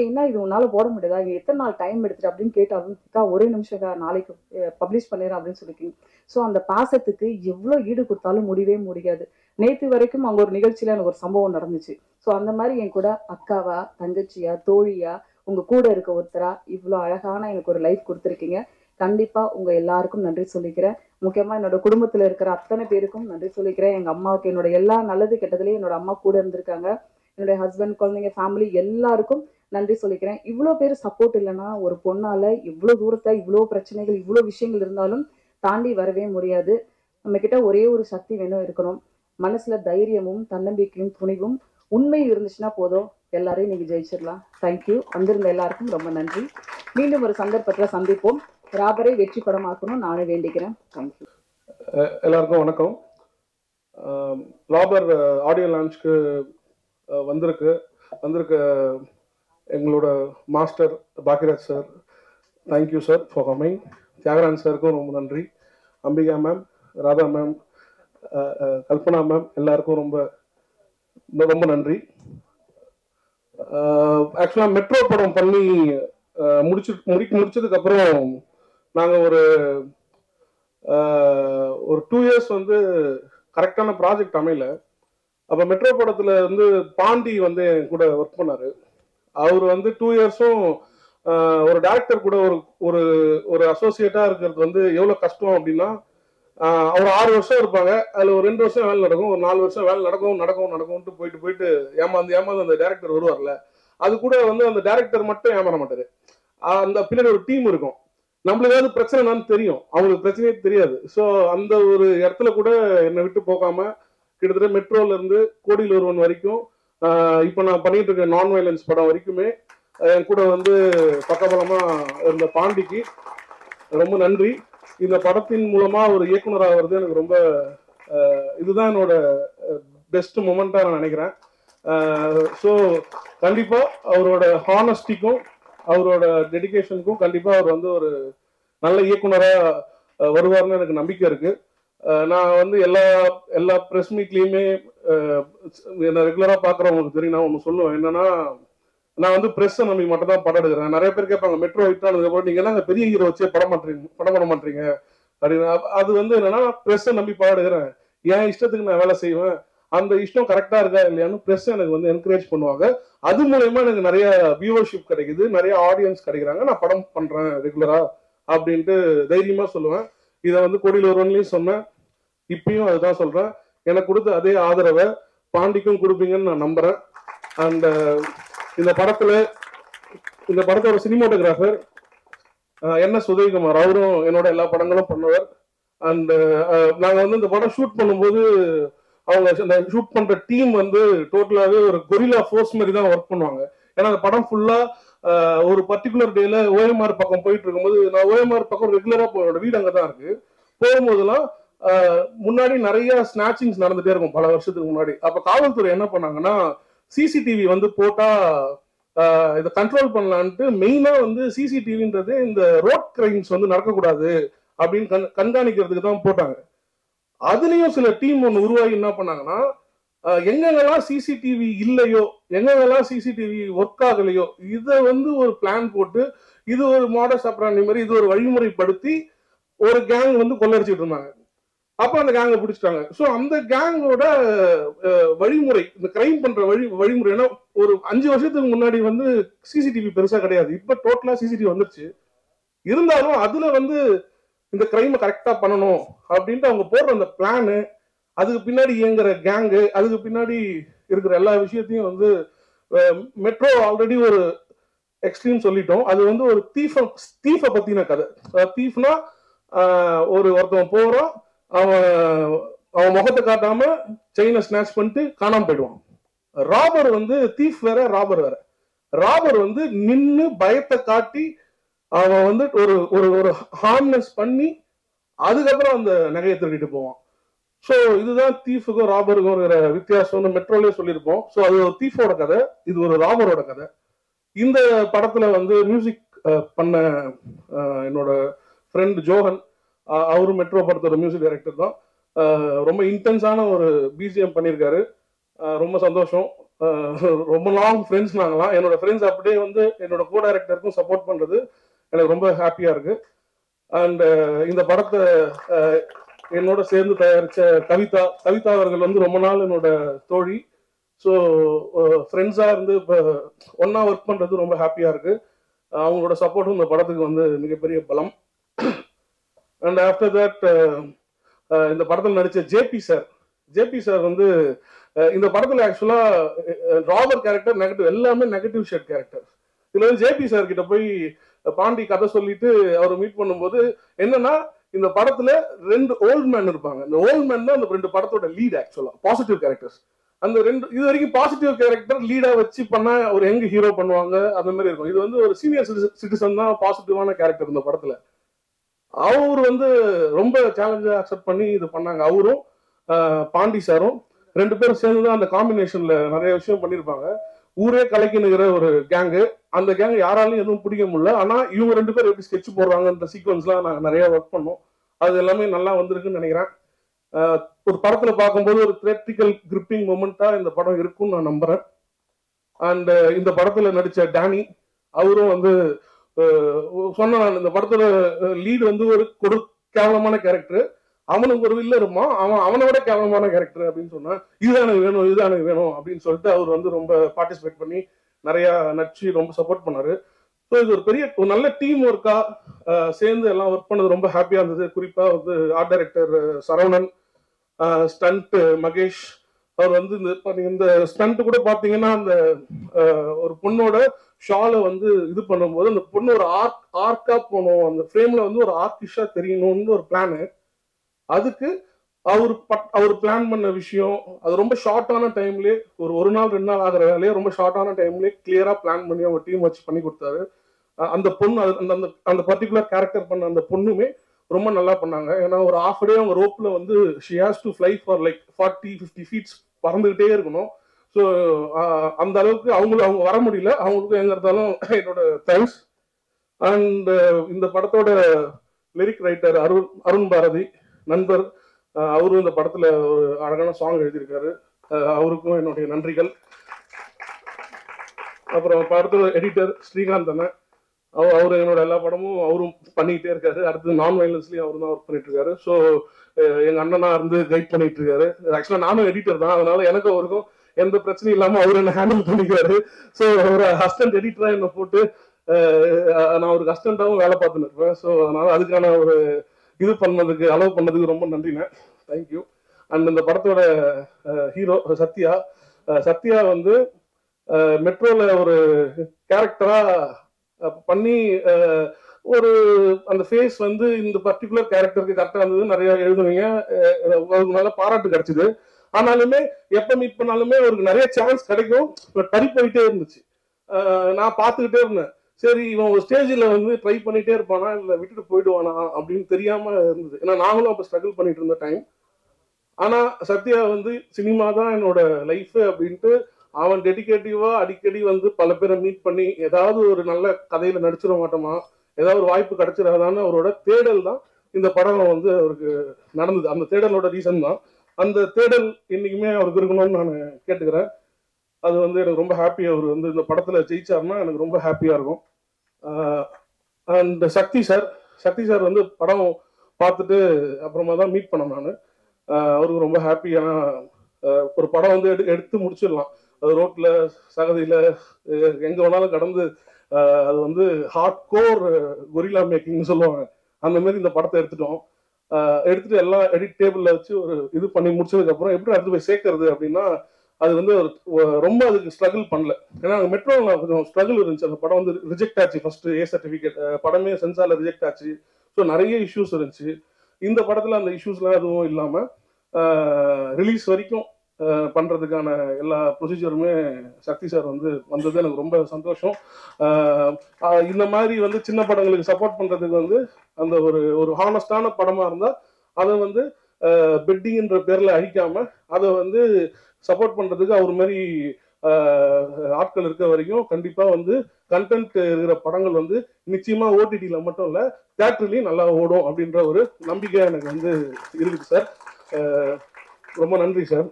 என்ன இது உன்னால போட முடியாதா, இது எத்தனை நாள் டைம் எடுத்துட்டு அப்படின்னு கேட்டாலும் ஒரே நிமிஷம் நாளைக்கு பப்ளிஷ் பண்ணிடுறேன் அப்படின்னு சொல்லிருக்கீங்க. ஸோ அந்த பாசத்துக்கு எவ்வளோ ஈடு கொடுத்தாலும் முடியவே முடியாது. நேற்று வரைக்கும் அங்கே ஒரு நிகழ்ச்சியில் எனக்கு ஒரு சம்பவம் நடந்துச்சு. ஸோ அந்த மாதிரி என் கூட அக்காவா, தங்கச்சியா, தோழியா, உங்க கூட இருக்க ஒருத்தரா இவ்வளோ அழகான எனக்கு ஒரு லைஃப் கொடுத்துருக்கீங்க. கண்டிப்பா உங்க எல்லாருக்கும் நன்றி சொல்லிக்கிறேன். முக்கியமா என்னோட குடும்பத்துல இருக்கிற அத்தனை பேருக்கும் நன்றி சொல்லிக்கிறேன். எங்க அம்மாவுக்கு என்னோட எல்லா நல்லது கெட்டதுலயும் என்னோட அம்மா கூட இருந்திருக்காங்க. என்னுடைய ஹஸ்பண்ட், குழந்தைங்க, ஃபேமிலி எல்லாருக்கும் நன்றி சொல்லிக்கிறேன். இவ்வளோ பேர் சப்போர்ட் இல்லைன்னா ஒரு பொண்ணால இவ்வளோ தூரத்தை இவ்வளோ பிரச்சனைகள் இவ்வளோ விஷயங்கள் இருந்தாலும் தாண்டி வரவே முடியாது. நம்ம கிட்ட ஒரே ஒரு சக்தி வேணும் இருக்கணும். மனசுல தைரியமும் தன்னம்பிக்கையும் துணிவும் உண்மை இருந்துச்சுன்னா போதும், எல்லாரையும் நீங்க ஜெயிச்சிடலாம். தேங்க்யூ. வந்திருந்த எல்லாருக்கும் ரொம்ப நன்றி. மீண்டும் ஒரு சந்தர்ப்பத்தில் சந்திப்போம். ராபரை வெற்றி படமாக்கணும் நானே வேண்டிக்கிறேன். தேங்க்யூ. எல்லாருக்கும் வணக்கம். ராபர் ஆடியோ லான்ச்க்கு வந்திருக்க எங்களோட master Bhagyaraj sir, thank you sir for coming. Thiyagaraj சாருக்கும் ரொம்ப நன்றி. Ambika ma'am, Radha ma'am, Kalpana ma'am, எல்லாருக்கும் ரொம்ப ரொம்ப நன்றி. ஆக்சுவலாக மெட்ரோ படம் பண்ணி முடிச்சதுக்கு அப்புறம் நாங்கள் ஒரு 2 years வந்து கரெக்டான ப்ராஜெக்ட் அமையல. அப்போ மெட்ரோ படத்தில் வந்து பாண்டி வந்து என் கூட ஒர்க் பண்ணார். அவர் வந்து 2 yearsம் ஒரு டேரக்டர் கூட ஒரு ஒரு அசோசியேட்டாக இருக்கிறது வந்து எவ்வளோ கஷ்டம் அப்படின்னா, அவர் 6 வருஷம் இருப்பாங்க, அதில் ஒரு 2 வருஷம் வேலை நடக்கும், ஒரு 4 வருஷம் வேலை நடக்கும்ட்டு போயிட்டு ஏமாந்து அந்த டேரக்டர் வருவார்ல, அது கூட வந்து அந்த டேரக்டர் மட்டும் ஏமாற மாட்டாரு. அந்த பின்னாடி ஒரு டீம் இருக்கும். நம்மளுக்கு ஏதாவது பிரச்சனைனான்னு தெரியும், அவங்களுக்கு பிரச்சனையே தெரியாது. ஸோ அந்த ஒரு இடத்துல கூட என்னை விட்டு போகாம கிட்டத்தட்ட மெட்ரோல இருந்து கோடியில் ஒருவன் வரைக்கும், இப்போ நான் பண்ணிட்டு இருக்க நான் வயலன்ஸ் படம் வரைக்குமே என் கூட வந்து பக்கபலமா இருந்த பாண்டிக்கு ரொம்ப நன்றி. இந்த படத்தின் மூலமா ஒரு இயக்குனராக வருது எனக்கு ரொம்ப இதுதான் என்னோட பெஸ்ட் மொமெண்டா நான் நினைக்கிறேன். ஸோ கண்டிப்பா அவரோட ஹானஸ்டிக்கும் அவரோட டெடிகேஷனுக்கும் கண்டிப்பா அவர் வந்து ஒரு நல்ல இயக்குனரா வருவார்னு எனக்கு நம்பிக்கை இருக்கு. நான் வந்து எல்லா ப்ரெஸ் மீட்லயுமே என்ன ரெகுலரா பாக்குறவங்களுக்கு தெரியும், நான் ஒன்று சொல்லுவேன். என்னன்னா, நான் வந்து ப்ரெஸ்ஸை நம்பி மட்டும் தான் படம் எடுக்கிறேன். நிறைய பேர் கேட்பாங்க, மெட்ரோ ஹிட்டானதுக்கப்புறம் நீங்க என்ன பெரிய ஹீரோ வச்சே படம் பண்ண மாட்டீங்க அப்படின்னு. அது வந்து என்னன்னா, ப்ரெஸ்ஸை நம்பி படம் எடுக்கிறேன், என் இஷ்டத்துக்கு நான் வேலை செய்வேன், அந்த இஷ்டம் கரெக்டா இருக்கா இல்லையான்னு ப்ரெஸ் எனக்கு வந்து என்கரேஜ் பண்ணுவாங்க. அது மூலயமா எனக்கு நிறைய வியூவர்ஷிப் கிடைக்குது, நிறைய ஆடியன்ஸ் கிடைக்கிறாங்க, நான் படம் பண்றேன் ரெகுலரா அப்படின்ட்டு தைரியமா சொல்லுவேன். இதை வந்து கோடியில் ஒருவன்லையும் சொன்னேன், இப்பயும் அதுதான் சொல்றேன். எனக்கு கொடுத்த அதே ஆதரவை பாண்டிக்கும் கொடுப்பீங்கன்னு நான் நம்புறேன். அண்ட் இந்த படத்தோட சினிமாட்டோகிராஃபர் என்எஸ் உதயகுமார், அவரும் என்னோட எல்லா படங்களும் பண்ணவர். அண்ட் நாங்க வந்து இந்த படம் ஷூட் பண்ணும்போது அவங்க ஷூட் பண்ற டீம் வந்து டோட்டலாவே ஒரு கொரில்லா ஃபோர்ஸ் மாதிரி தான் ஒர்க் பண்ணுவாங்க. ஏன்னா அந்த படம் ஃபுல்லா ஒரு பர்டிகுலர் டேல ஓஎம்ஆர் பக்கம் போயிட்டு இருக்கும்போது, நான் ஓஎம்ஆர் பக்கம் ரெகுலரா என்னோட வீடு அங்கதான் இருக்கு, போகும்போதெல்லாம் முன்னாடி நிறைய ஸ்நாச்சிங்ஸ் நடந்துட்டே இருக்கும் பல வருஷத்துக்கு முன்னாடி. அப்ப காவல்துறை என்ன பண்ணாங்கன்னா, சிசிடிவி வந்து போட்டா இதை கண்ட்ரோல் பண்ணலான்ட்டு மெயினா வந்து சிசிடிவின்றது இந்த ரோட் கிரைம்ஸ் வந்து நடக்கக்கூடாது அப்படின்னு கண்காணிக்கிறதுக்கு தான் போட்டாங்க. அதுலயும் சில டீம் ஒன்று உருவாகி என்ன பண்ணாங்கன்னா, எங்கெங்கெல்லாம் சிசிடிவி இல்லையோ, எங்கெங்கெல்லாம் சிசிடிவி ஒர்க் ஆகலையோ, இதை வந்து ஒரு பிளான் போட்டு, இது ஒரு மாடஸ் ஆப்பரண்டி மாதிரி இது ஒரு வழிமுறைப்படுத்தி ஒரு கேங் வந்து கொள்ளடிச்சிட்டு இருந்தாங்க. அப்ப அந்த கேங்கை பிடிச்சிட்டாங்க. ஸோ அந்த கேங்கோட வழிமுறை, இந்த கிரைம் பண்ற வழிமுறைனா, ஒரு 5 வருஷத்துக்கு முன்னாடி வந்து சிசிடிவி பெருசா கிடையாது, இப்ப டோட்டலா சிசிடிவி வந்துருச்சு. இருந்தாலும் அதுல வந்து இந்த கிரைமை கரெக்டா பண்ணணும் அப்படின்ட்டு அவங்க போடுற அந்த பிளானு, அதுக்கு பின்னாடி இயங்குற கேங்கு, அதுக்கு பின்னாடி இருக்கிற எல்லா விஷயத்தையும் வந்து மெட்ரோ ஆல்ரெடி ஒரு எக்ஸ்ட்ரீம் சொல்லிட்டோம். அது வந்து ஒரு தீஃபை பத்தின கதை. தீஃப்னா ஒருத்தவன் போறான், அவன் முகத்தை காட்டாம செயினை ஸ்நாச் பண்ணிட்டு காணாம போயிடுவான். ராபர் வந்து தீஃப் வேற, ராபர் வேற. ராபர் வந்து நின்னு பயத்தை காட்டி அவன் வந்து ஒரு ஹார்னஸ் பண்ணி அதுக்கப்புறம் அந்த நகையை திருடிட்டு போவான். ஸோ இதுதான் தீஃபுக்கும் ராபருக்கும் இருக்கிற வித்தியாசம்னு மெட்ரோலே சொல்லியிருப்போம். ஸோ அது ஒரு தீஃபோட கதை, இது ஒரு ராபரோட கதை. இந்த படத்துல வந்து மியூசிக் பண்ண என்னோட ஃப்ரெண்ட் ஜோஹன், அவரும் மெட்ரோ படத்தோட மியூசிக் டைரக்டர் தான். ரொம்ப இன்டென்ஸான ஒரு பிஜிஎம் பண்ணியிருக்காரு, ரொம்ப சந்தோஷம். ரொம்ப லாங் ஃப்ரெண்ட்ஸ் நாங்களாம். என்னோட ஃப்ரெண்ட்ஸ் அப்படியே வந்து என்னோட கோ டைரக்டருக்கும் சப்போர்ட் பண்றது எனக்கு ரொம்ப ஹாப்பியா இருக்கு. அண்ட் இந்த படத்தை என்னோட சேர்ந்து தயாரிச்ச கவிதா அவர்கள் வந்து ரொம்ப நாள் என்னோட தோழி. ஸோ ஃப்ரெண்ட்ஸாக இருந்து இப்போ ஒன்றா ஒர்க் பண்ணுறது ரொம்ப ஹாப்பியாக இருக்கு. அவங்களோட சப்போர்ட்டும் இந்த படத்துக்கு வந்து மிகப்பெரிய பலம். அண்ட் ஆஃப்டர் தட் இந்த படத்தில் நடித்த ஜேபி சார் வந்து இந்த படத்தில் ஆக்சுவலாக ராபர் கேரக்டர் நெகட்டிவ், எல்லாமே நெகட்டிவ் ஷேட் கேரக்டர். இதுல வந்து ஜேபி சார் கிட்ட போய் பாண்டி கதை சொல்லிட்டு அவர் மீட் பண்ணும்போது என்னன்னா, இந்த படத்துல 2 ஓல்ட் மேன் இருப்பாங்க. இந்த ஓல்ட் மேன் தான் அந்த 2 படத்தோட லீட். ஆக்சுவலா பாசிட்டிவ் கேரக்டர்ஸ். அந்த 2 இது வரைக்கும் பாசிட்டிவ் கேரக்டர் லீடா வச்சு பண்ணா ஒரு யங் ஹீரோ பண்ணுவாங்க, அந்த மாதிரி இருக்கும். இது வந்து ஒரு சீனியர் சிட்டிசன் தான் பாசிட்டிவான கேரக்டர் இந்த படத்துல. அவர் வந்து ரொம்ப சேலஞ்சா அக்செப்ட் பண்ணி இது பண்ணாங்க. அவரும் பாண்டி சாரும் 2 பேரும் சேர்ந்து தான் அந்த காம்பினேஷன்ல நிறைய விஷயம் பண்ணியிருப்பாங்க. ஊரே கலைக்கினுங்கிற ஒரு கேங்கு. அந்த கேங் யாராலையும் எதுவும் பிடிக்க முடியல. ஆனா இவங்க 2 பேர் எப்படி ஸ்கெட்ச் போடுறாங்கன்ற சீக்வன்ஸ்லாம் நாங்கள் நிறைய ஒர்க் பண்ணோம். அது எல்லாமே நல்லா வந்திருக்குன்னு நினைக்கிறேன். ஒரு படத்துல பார்க்கும்போது ஒரு தியேட்ரிக்கல் கிரிப்பிங் மொமெண்டா இந்த படம் இருக்கும்னு நான் நம்புறேன். அண்ட் இந்த படத்துல நடிச்ச டேனி அவரும் வந்து சொன்ன, இந்த படத்துல லீடு வந்து ஒரு கேவலமான கேரக்டர், அவனுக்கு ஒரு வில்ல இருப்பான், அவனோட கேவலமான கேரக்டர் அப்படின்னு சொன்னா இதுதான் எனக்கு வேணும் அப்படின்னு சொல்லிட்டு அவர் வந்து ரொம்ப பார்ட்டிசிபேட் பண்ணி நிறைய நடிச்சு ரொம்ப சப்போர்ட் பண்ணாரு. ஸோ இது ஒரு நல்ல டீம் ஒர்க்கா சேர்ந்து எல்லாம் ஒர்க் பண்ணது ரொம்ப ஹாப்பியா இருந்தது. குறிப்பா வந்து art director Saravanan, stunt Mahesh. அவர் வந்து இந்த ஸ்டண்ட் கூட பாத்தீங்கன்னா அந்த ஒரு பொண்ணோட ஷாலை வந்து இது பண்ணும்போது அந்த பொண்ணு ஒரு ஆர்க்கா போகணும், அந்த ஃப்ரேம்ல வந்து ஒரு ஆர்டிஸ்டா தெரியணும்னு ஒரு பிளானு. அதுக்கு அவர் பிளான் பண்ண விஷயம் அது ரொம்ப ஷார்ட்டான டைம்லேயே, ஒரு நாள் 2 நாள் ஆகிற வேலையே ரொம்ப ஷார்ட்டான டைம்லேயே கிளியரா பிளான் பண்ணி அவங்க டீம் வச்சு பண்ணி கொடுத்தாரு. அந்த பொண்ணு அந்த பர்டிகுலர் கேரக்டர் பண்ண அந்த பொண்ணுமே ரொம்ப நல்லா பண்ணாங்க. ஏன்னா ஒரு ஹாஃப் டே அவங்க ரோப்ல வந்து she has to fly for like 40-50 feets பறந்துகிட்டே இருக்கணும். ஸோ அந்த அளவுக்கு அவங்க வர முடியல. அவங்களுக்கும் எங்க இருந்தாலும் என்னோட தேங்க்ஸ். அண்ட் இந்த படத்தோட லிரிக் ரைட்டர் அருண் பாரதி நண்பர், அவரும் இந்த படத்துல ஒரு அழகான சாங் எழுதியிருக்காரு. அவருக்கும் என்னுடைய நன்றிகள். அப்புறம் படத்தோட எடிட்டர் ஸ்ரீகாந்த் அண்ணன், அவரு என்னோட எல்லா படமும் அவரும் பண்ணிக்கிட்டே இருக்காரு. அடுத்து நான் வயலன்ஸ்லயும் அவரு தான் ஒர்க் பண்ணிட்டு இருக்காரு. ஸோ எங்க அண்ணனா இருந்து கைட் பண்ணிட்டு இருக்காரு. ஆக்சுவலா நானும் எடிட்டர் தான், அதனால எனக்கும் அவருக்கும் எந்த பிரச்சனையும் இல்லாம அவரு என்ன ஹேண்டில் பண்ணிக்கிறாரு. ஸோ ஒரு அசிஸ்டன்ட் எடிட்டரா என்ன போட்டு நான் ஒரு அசிஸ்டண்டாவும் வேலை பார்த்துன்னு இருப்பேன். ஸோ அதனால அதுக்கான ஒரு இது அலோவ் பண்ணதுக்கு ரொம்ப நன்றிண்ணே. தேங்க்யூ. அண்ட் இந்த படத்தோட ஹீரோ சத்யா வந்து மெட்ரோல ஒரு கேரக்டரா பண்ணி ஒரு அந்த ஃபேஸ் வந்து இந்த பர்டிகுலர் கேரக்டருக்கு கரெக்டா இருந்தது. நிறைய எழுதுனீங்க, அவருக்கு நல்ல பாராட்டு கிடைச்சது. ஆனாலுமே எப்ப மீட் பண்ணாலுமே அவருக்கு நிறைய சான்ஸ் கிடைக்கும், தறி போயிட்டே இருந்துச்சு. நான் பார்த்துக்கிட்டே இருந்தேன், சரி இவன் ஒரு ஸ்டேஜில் வந்து ட்ரை பண்ணிட்டே இருப்பானா இல்லை விட்டுட்டு போயிடுவானா அப்படின்னு தெரியாம இருந்தது. ஏன்னா நாங்களும் அப்போ ஸ்ட்ரகிள் பண்ணிட்டு இருந்த டைம். ஆனா சத்யா வந்து சினிமா தான் என்னோட லைஃப் அப்படின்ட்டு அவன் டெடிகேட்டிவா அடிக்கடி வந்து பல பேரை மீட் பண்ணி ஏதாவது ஒரு நல்ல கதையில நடிச்சிட மாட்டோமா, ஏதாவது ஒரு வாய்ப்பு கிடைச்சிடாதான்னு அவரோட தேடல் தான் இந்த படம் வந்து அவருக்கு நடந்தது. அந்த தேடலோட ரீசன் தான். அந்த தேடல் இன்னைக்குமே அவருக்கு இருக்கணும்னு நான் கேட்டுக்கிறேன். அது வந்து எனக்கு ரொம்ப ஹாப்பி. அவர் வந்து இந்த படத்துல ஜெயிச்சாருன்னா எனக்கு ரொம்ப ஹாப்பியா இருக்கும். அண்ட் சக்தி சார் வந்து படம் பார்த்துட்டு அப்புறமா தான் மீட் பண்ணேன் நான். அவருக்கு ரொம்ப ஹாப்பி. ஏன்னா ஒரு படம் வந்து எடுத்து முடிச்சிடலாம், அது ரோட்ல சகதியில எங்க வேணாலும் கடந்து, அது வந்து ஹார்ட் கோர் கொரில்லா மேக்கிங்னு சொல்லுவாங்க, அந்த மாதிரி இந்த படத்தை எடுத்துட்டு எல்லாம் எடிட் டேபிள்ல வச்சு ஒரு இது பண்ணி முடிச்சதுக்கு அப்புறம் எப்படி அடுத்து போய் சேர்க்கறது அப்படின்னா, அது வந்து ரொம்ப அதுக்கு ஸ்ட்ரகிள் பண்ணல. ஏன்னா மெட்ரோல கொஞ்சம் ஸ்ட்ரகிள் இருந்துச்சு. அந்த படம் வந்து ரிஜெக்ட் ஆச்சு, ஃபர்ஸ்ட் ஏ சர்டிபிகேட் படமே சென்சார்ல ரிஜெக்ட் ஆச்சு. ஸோ நிறைய இஷ்யூஸ் இருந்துச்சு. இந்த படத்துல அந்த இஷ்யூஸ்லாம் எதுவும் இல்லாம ரிலீஸ் வரைக்கும் பண்றதுக்கான எல்லா ப்ரொசீஜருமே சக்தி சார் வந்து வந்தது எனக்கு ரொம்ப சந்தோஷம். இந்த மாதிரி வந்து சின்ன படங்களுக்கு சப்போர்ட் பண்றதுக்கு வந்து அந்த ஒரு ஹானஸ்டான படமா இருந்தா அதை வந்து பெட்டிங்கிற பேர்ல அழிக்காம அதை வந்து சப்போர்ட் பண்றதுக்கு அவர் மாதிரி ஆட்கள் இருக்க வரைக்கும் கண்டிப்பா வந்து கண்டென்ட் இருக்கிற படங்கள் வந்து நிச்சயமா ஓடிடியில மட்டும் இல்ல தியேட்டர்லயும் நல்லா ஓடும் அப்படின்ற ஒரு நம்பிக்கை எனக்கு வந்து இருக்குது சார். ரொம்ப நன்றி சார்.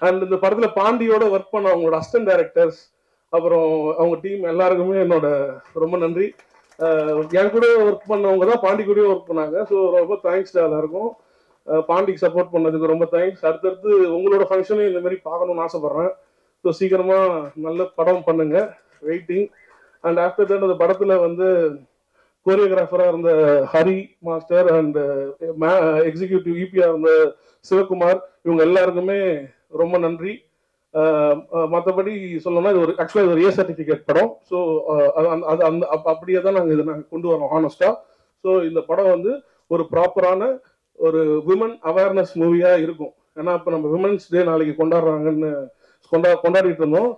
அண்ட் இந்த படத்துல பாண்டியோட ஒர்க் பண்ண அவங்களோட அசிஸ்டன்ட் டைரக்டர்ஸ் அப்புறம் அவங்க டீம் எல்லாருக்குமே என்னோட ரொம்ப நன்றி. என் கூட ஒர்க் பண்ணவங்க தான் பாண்டி கூடயும் ஒர்க் பண்ணாங்க. ஸோ ரொம்ப தேங்க்ஸ் எல்லாருக்கும். பாண்டிக்கு சப்போர்ட் பண்ணதுக்கு ரொம்ப தேங்க்ஸ். அடுத்தடுத்து உங்களோட ஃபங்க்ஷனையும் இந்த மாதிரி பார்க்கணும்னு ஆசைப்படுறேன். ஸோ சீக்கிரமா நல்ல படம் பண்ணுங்க, வெயிட்டிங். அண்ட் ஆஃப்டர் தட் அந்த படத்துல வந்து கோரியோகிராஃபரா இருந்த ஹரி மாஸ்டர் அண்ட் எக்ஸிக்யூட்டிவ் இபியா இருந்த சிவகுமார், இவங்க எல்லாருக்குமே ரொம்ப நன்றி. மற்றபடி சொல்லணும்னா இது ஒரு ஆக்சுவலாக இது ஒரு ஏ சர்டிஃபிகேட் படம். ஸோ அது அந்த அப்படியே தான் நாங்கள் கொண்டு வரோம் ஹானஸ்டா. ஸோ இந்த படம் வந்து ஒரு ப்ராப்பரான ஒரு விமன் அவேர்னஸ் மூவியா இருக்கும். ஏன்னா இப்போ நம்ம விமன்ஸ் டே நாளைக்கு கொண்டாடுறாங்கன்னு கொண்டாடிட்டு இருந்தோம்.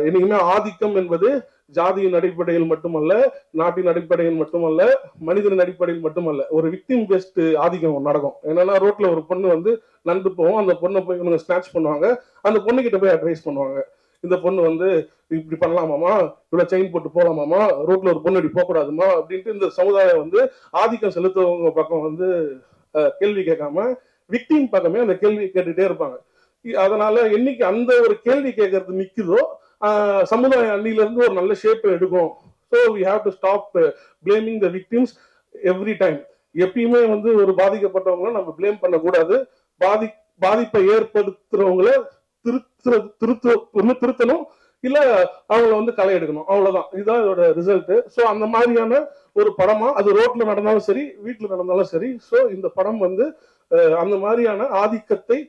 என்னைக்குமே ஆதிக்கம் என்பது ஜாதியின் அடிப்படையில் மட்டுமல்ல, நாட்டின் அடிப்படையில் மட்டுமல்ல, மனிதனின் அடிப்படையில் மட்டுமல்ல, ஒரு விக்டிம் பேஸ்ட் ஆதிக்கம் நடக்கும். என்னன்னா ரோட்ல ஒரு பொண்ணு வந்து நடந்து போவோம், அந்த பொண்ணை போய் இவங்க ஸ்நாட்ச் பண்ணுவாங்க, அந்த பொண்ணு கிட்ட போய் அட்வைஸ் பண்ணுவாங்க. இந்த பொண்ணு வந்து இப்படி பண்ணலாமாமா, இவ்வளவு செயின் போட்டு போகலாமாமா, ரோட்ல ஒரு பொண்ணு இப்படி போகக்கூடாதுமா அப்படின்ட்டு இந்த சமுதாயம் வந்து ஆதிக்கம் செலுத்துவவங்க பக்கம் வந்து கேள்வி கேட்காம விக்டிம் பக்கமே அந்த கேள்வி கேட்டுட்டே இருப்பாங்க. அதனால என்னைக்கு அந்த ஒரு கேள்வி கேட்கறது நிக்குதோ சமுதாயம் அன்னில இருந்து ஒரு நல்ல ஷேப் எடுக்கும். So we have to stop blaming the victims every time. எப்பயுமே வந்து ஒரு பாதிக்கப்பட்டவங்களை நம்ம பிளேம் பண்ணக்கூடாது. பாதிப்பை ஏற்படுத்துறவங்கள திருத்தணும், இல்ல அவங்கள வந்து களை எடுக்கணும், அவ்வளவுதான். இதுதான் இதோட ரிசல்ட். ஸோ அந்த மாதிரியான ஒரு படமா அது ரோட்ல நடந்தாலும் சரி, வீட்டுல நடந்தாலும் சரி. ஸோ இந்த படம் வந்து அந்த மாதிரியான ஆதிக்கத்தை,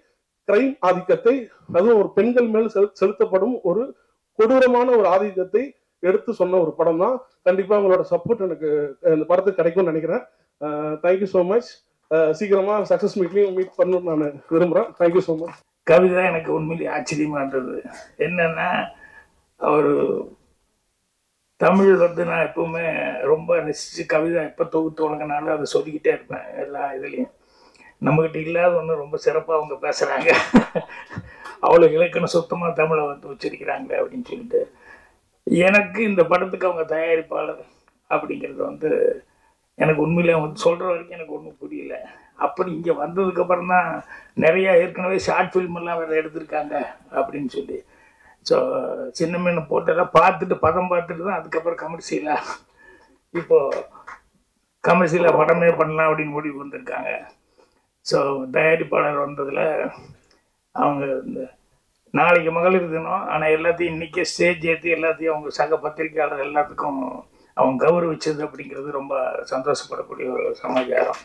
கிரைம் ஆதிக்கத்தை, அதுவும் ஒரு பெண்கள் மேல் செலுத்தப்படும் ஒரு கொடூரமான ஒரு ஆதிக்கத்தை எடுத்து சொன்ன ஒரு படம் தான். கண்டிப்பா உங்களோட சப்போர்ட் எனக்கு இந்த படத்துக்கு கிடைக்கும்னு நினைக்கிறேன். Thank you so much. சீக்கிரமா சக்சஸ் மீட்லையும் மீட் பண்ணணும்னு நான் விரும்புறேன். Thank you so much. கவிதா எனக்கு உண்மையிலே ஆச்சரியமா இருந்தது. என்னன்னா அவர் தமிழ் வந்து நான் எப்பவுமே ரொம்ப ரசிச்சு கவிதா எப்போ தொகுத்து வழங்கினாலும் அதை சொல்லிக்கிட்டே இருப்பேன். எல்லா இதுலேயும் நம்மகிட்ட இல்லாத ஒன்று ரொம்ப சிறப்பாக அவங்க பேசுகிறாங்க, அவ்வளோ இலக்கணம் சுத்தமாக தமிழை வந்து உச்சரிக்கிறாங்க அப்படின்னு சொல்லிட்டு. எனக்கு இந்த படத்துக்கு அவங்க தயாரிப்பாளர் அப்படிங்கிறது வந்து எனக்கு உண்மையிலே அவங்க சொல்கிற வரைக்கும் எனக்கு ஒன்றும் புரியல. அப்படி இங்கே வந்ததுக்கப்புறம் தான் நிறையா ஏற்கனவே ஷார்ட் ஃபில்ம் எல்லாம் வேறு எடுத்திருக்காங்க அப்படின்னு சொல்லி. ஸோ சின்ன மீன் போட்டெல்லாம் பார்த்துட்டு படம் பார்த்துட்டு தான் அதுக்கப்புறம் கமர்ஷியலாக இப்போது கமர்ஷியலாக படமே பண்ணலாம் அப்படின்னு முடிவு வந்திருக்காங்க. ஸோ தயாரிப்பாளர் வந்ததில் அவங்க இந்த நாளைக்கு மகளிர் தினம், ஆனால் எல்லாத்தையும் இன்றைக்கே ஸ்டேஜ் ஏற்றி எல்லாத்தையும் அவங்க சக பத்திரிகையாளர் எல்லாத்துக்கும் அவங்க கௌரவிச்சது அப்படிங்கிறது ரொம்ப சந்தோஷப்படக்கூடிய ஒரு சமாச்சாரம்.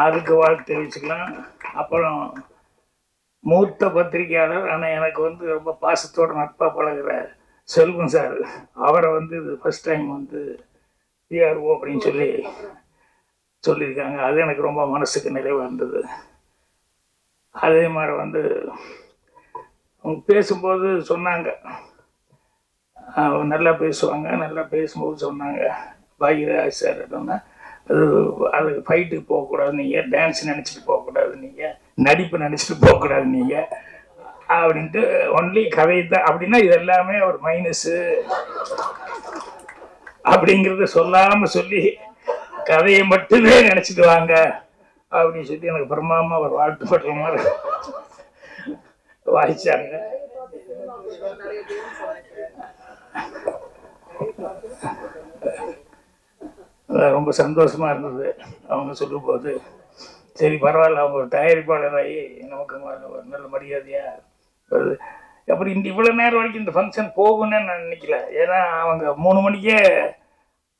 அதுக்கு வாழ்த்து தெரிவிச்சுக்கலாம். அப்புறம் மூத்த பத்திரிகையாளர் ஆனால் எனக்கு வந்து ரொம்ப பாசத்தோடு நட்பாக பழகிற செல்வம் சார், அவரை வந்து இது ஃபஸ்ட் டைம் வந்து பிஆர்ஓ அப்படின்னு சொல்லியிருக்காங்க. அது எனக்கு ரொம்ப மனசுக்கு நிறைவாக இருந்தது. அதே மாதிரி வந்து அவங்க பேசும்போது சொன்னாங்க, அவங்க நல்லா பேசுவாங்க, நல்லா பேசும்போது சொன்னாங்க பாக்யராஜ் சார் அப்படின்னா அது ஃபைட்டுக்கு போகக்கூடாது, நீங்கள் டான்ஸ் நினச்சிட்டு போகக்கூடாது, நீங்கள் நடிப்பு நினச்சிட்டு போகக்கூடாது நீங்கள் அப்படின்ட்டு ஒன்லி கதை தான் அப்படின்னா இது எல்லாமே ஒரு மைனஸு அப்படிங்கிறத சொல்லாமல் சொல்லி கதையை மட்டுமே நினச்சிட்டு வாங்க அப்படின்னு சொல்லி எனக்கு பிரமாமா ஒரு வாழ்த்து படுற மாதிரி வாய்ச்சாங்க. ரொம்ப சந்தோஷமா இருந்தது அவங்க சொல்லும்போது. சரி பரவாயில்ல, அவங்க ஒரு தயாரிப்பாளராகி நமக்கு ஒரு நல்ல மரியாதையா வருது. அப்புறம் இவ்வளோ நேரம் வரைக்கும் இந்த ஃபங்க்ஷன் போகும்னு நான் நினைக்கல. ஏன்னா அவங்க 3 மணிக்கே